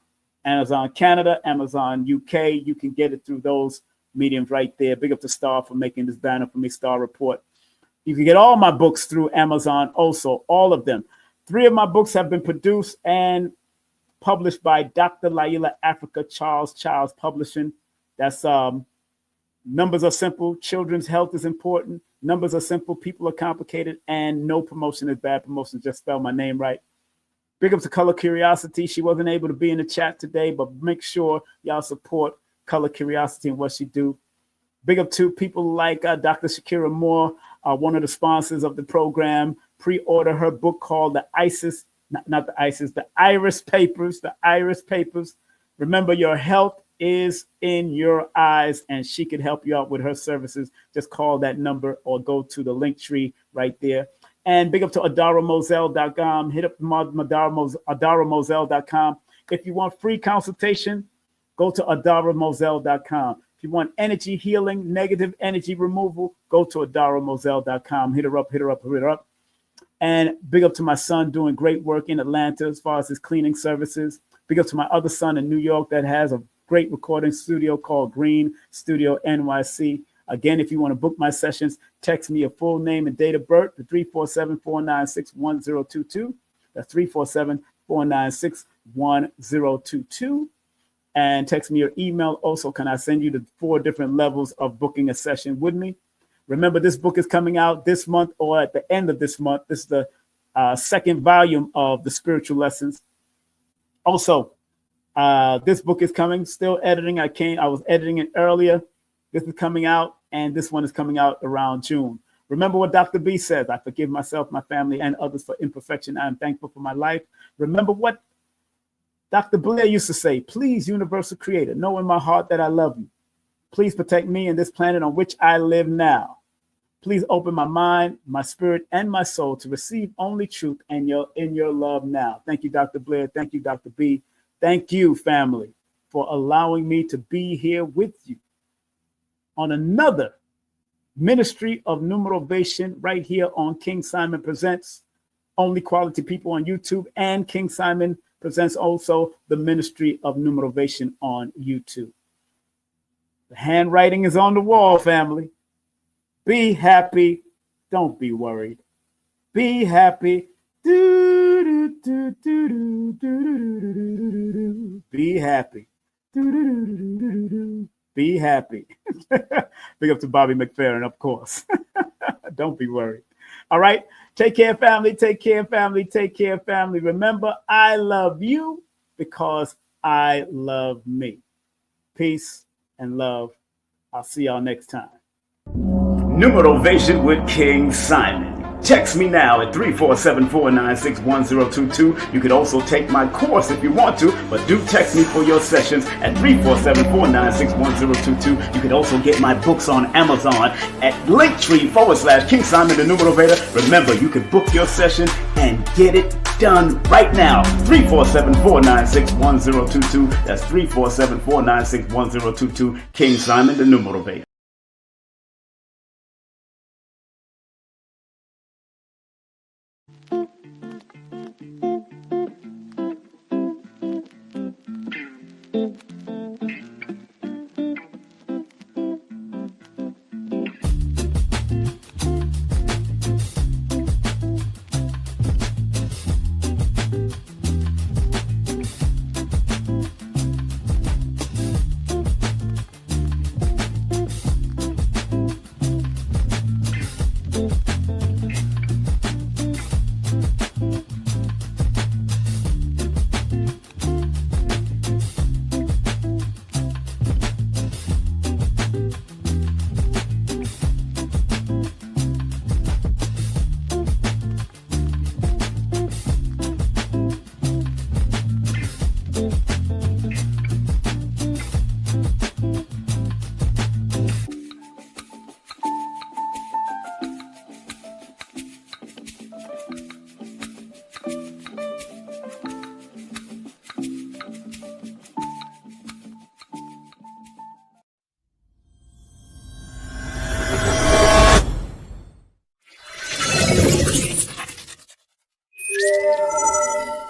Canada, Amazon UK. You can get it through those mediums right there. Big up to Star for making this banner for me, Star Report. You can get all my books through Amazon also, all of them. 3 of my books have been produced and published by Dr. Laila Africa Childs Publishing. That's Numbers Are Simple, Children's Health is Important, Numbers Are Simple, People Are Complicated, and No Promotion is Bad Promotion. Just spell my name right. Big up to Color Curiosity. She wasn't able to be in the chat today, but make sure y'all support Color Curiosity and what she do. Big up to people like Dr. Shakira Moore, one of the sponsors of the program. Pre-order her book called The Iris Papers. The Iris Papers. Remember, your health is in your eyes, and she could help you out with her services. Just call that number or go to the link tree right there. And big up to AdaraMoselle.com. Hit up AdaraMoselle.com. If you want free consultation, go to AdaraMoselle.com. If you want energy healing, negative energy removal, go to AdaraMoselle.com. Hit her up, hit her up, hit her up. And big up to my son doing great work in Atlanta as far as his cleaning services. Big up to my other son in New York that has a great recording studio called Green Studio NYC. Again, if you want to book my sessions, text me your full name and date of birth to 347-496-1022. That's 347-496-1022. And text me your email. Also, can I send you the 4 different levels of booking a session with me? Remember, this book is coming out this month or at the end of this month. This is the second volume of the spiritual lessons. Also, this book is coming, still editing. I was editing it earlier. This is coming out, and this one is coming out around June. Remember what Dr. B says, I forgive myself, my family, and others for imperfection. I am thankful for my life. Remember what Dr. Blair used to say, please, universal creator, know in my heart that I love you. Please protect me and this planet on which I live now. Please open my mind, my spirit, and my soul to receive only truth and in your love now. Thank you, Dr. Blair. Thank you, Dr. B. Thank you, family, for allowing me to be here with you on another ministry of numerovation right here on King Simon Presents, Only Quality People on YouTube, and King Simon Presents also the ministry of numerovation on YouTube. The handwriting is on the wall, family. Be happy. Don't be worried. Be happy. Be happy. Be happy. Big up to Bobby McFerrin, of course. Don't be worried. All right. Take care, family. Take care, family. Take care, family. Remember, I love you because I love me. Peace and love. I'll see y'all next time. Numerovation with King Simon. Text me now at 347-496-1022. You could also take my course if you want to, but do text me for your sessions at 347-496-1022. You could also get my books on Amazon at Linktr.ee/Kingsimonthenumerovator. Remember, you can book your session and get it done right now. 347-496-1022. That's 347-496-1022. King Simon the Numerovator.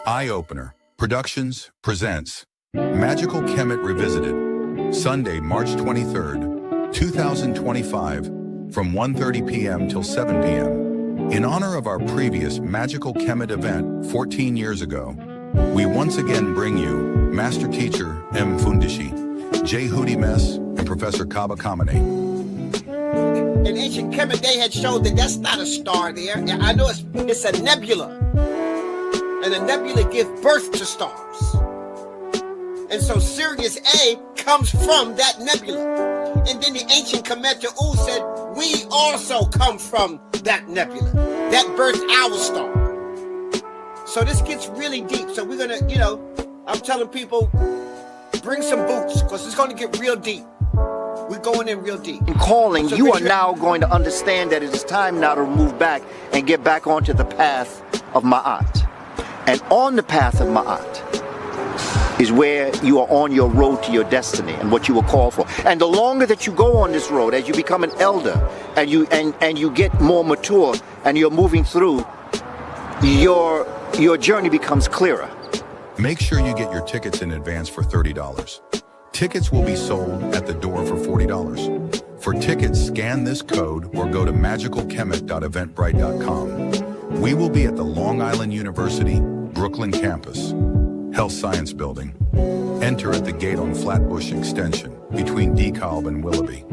Eye Opener Productions presents Magical Kemet Revisited, Sunday, March 23rd, 2025, from 1:30 p.m. till 7 p.m. In honor of our previous Magical Kemet event 14 years ago, we once again bring you Master Teacher M. Fundishi, J. Hootie Mess, and Professor Kaba Kamene. In ancient Kemet, they had showed that that's not a star there. I know it's a nebula. And a nebula gives birth to stars. And so Sirius A comes from that nebula. And then the ancient Kemet-U said, we also come from that nebula. That birthed our star. So this gets really deep. So we're going to, I'm telling people, bring some boots because it's going to get real deep. We're going in real deep. In calling, So you are Richard- now going to understand that it is time now to move back and get back onto the path of Ma'at. And on the path of Ma'at is where you are on your road to your destiny and what you were called for. And the longer that you go on this road, as you become an elder and you get more mature and you're moving through, your journey becomes clearer. Make sure you get your tickets in advance for $30. Tickets will be sold at the door for $40. For tickets, scan this code or go to magicalchemic.eventbrite.com. We will be at the Long Island University, Brooklyn campus, Health Science Building. Enter at the gate on Flatbush Extension between DeKalb and Willoughby.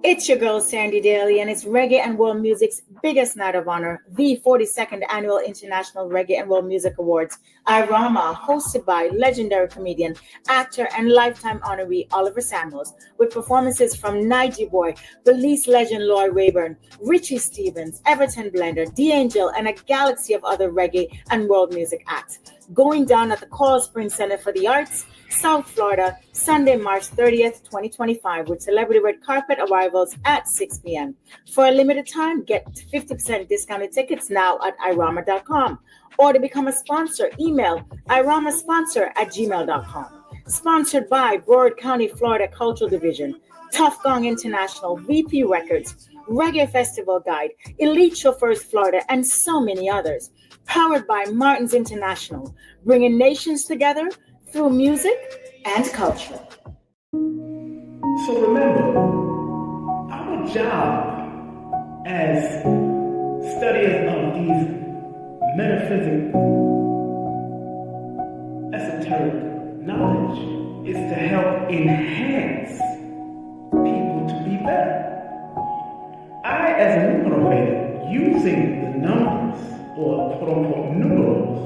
It's your girl, Sandy Daly, and it's reggae and world music's biggest night of honor, the 42nd Annual International Reggae and World Music Awards, IRAMA, hosted by legendary comedian, actor, and lifetime honoree Oliver Samuels, with performances from Nigel Boy, Belize legend Lloyd Wayburn, Richie Stevens, Everton Blender, D'Angel, and a galaxy of other reggae and world music acts. Going down at the Coral Springs Center for the Arts, South Florida, Sunday, March 30th, 2025, with celebrity red carpet arrivals at 6 p.m. For a limited time, get 50% discounted tickets now at irama.com. Or to become a sponsor, email iramasponsor@gmail.com. Sponsored by Broward County, Florida Cultural Division, Tough Gong International, VP Records, Reggae Festival Guide, Elite Chauffeurs Florida, and so many others. Powered by Martin's International, bringing nations together through music and culture. So remember, our job as studiers of these metaphysical, esoteric knowledge is to help enhance people to be better. I, as a numerovator, using the numbers, or quote-unquote numerals,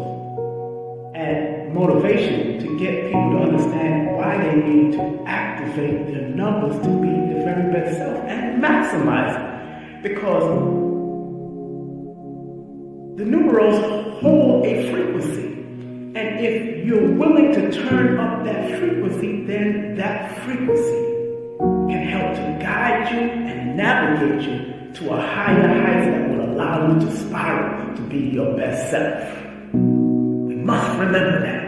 and motivation to get people to understand why they need to activate their numbers to be their very best self and maximize it. Because the numerals hold a frequency. And if you're willing to turn up that frequency, then that frequency can help to guide you and navigate you to a higher height that will allow you to spiral to be your best self. We must remember that.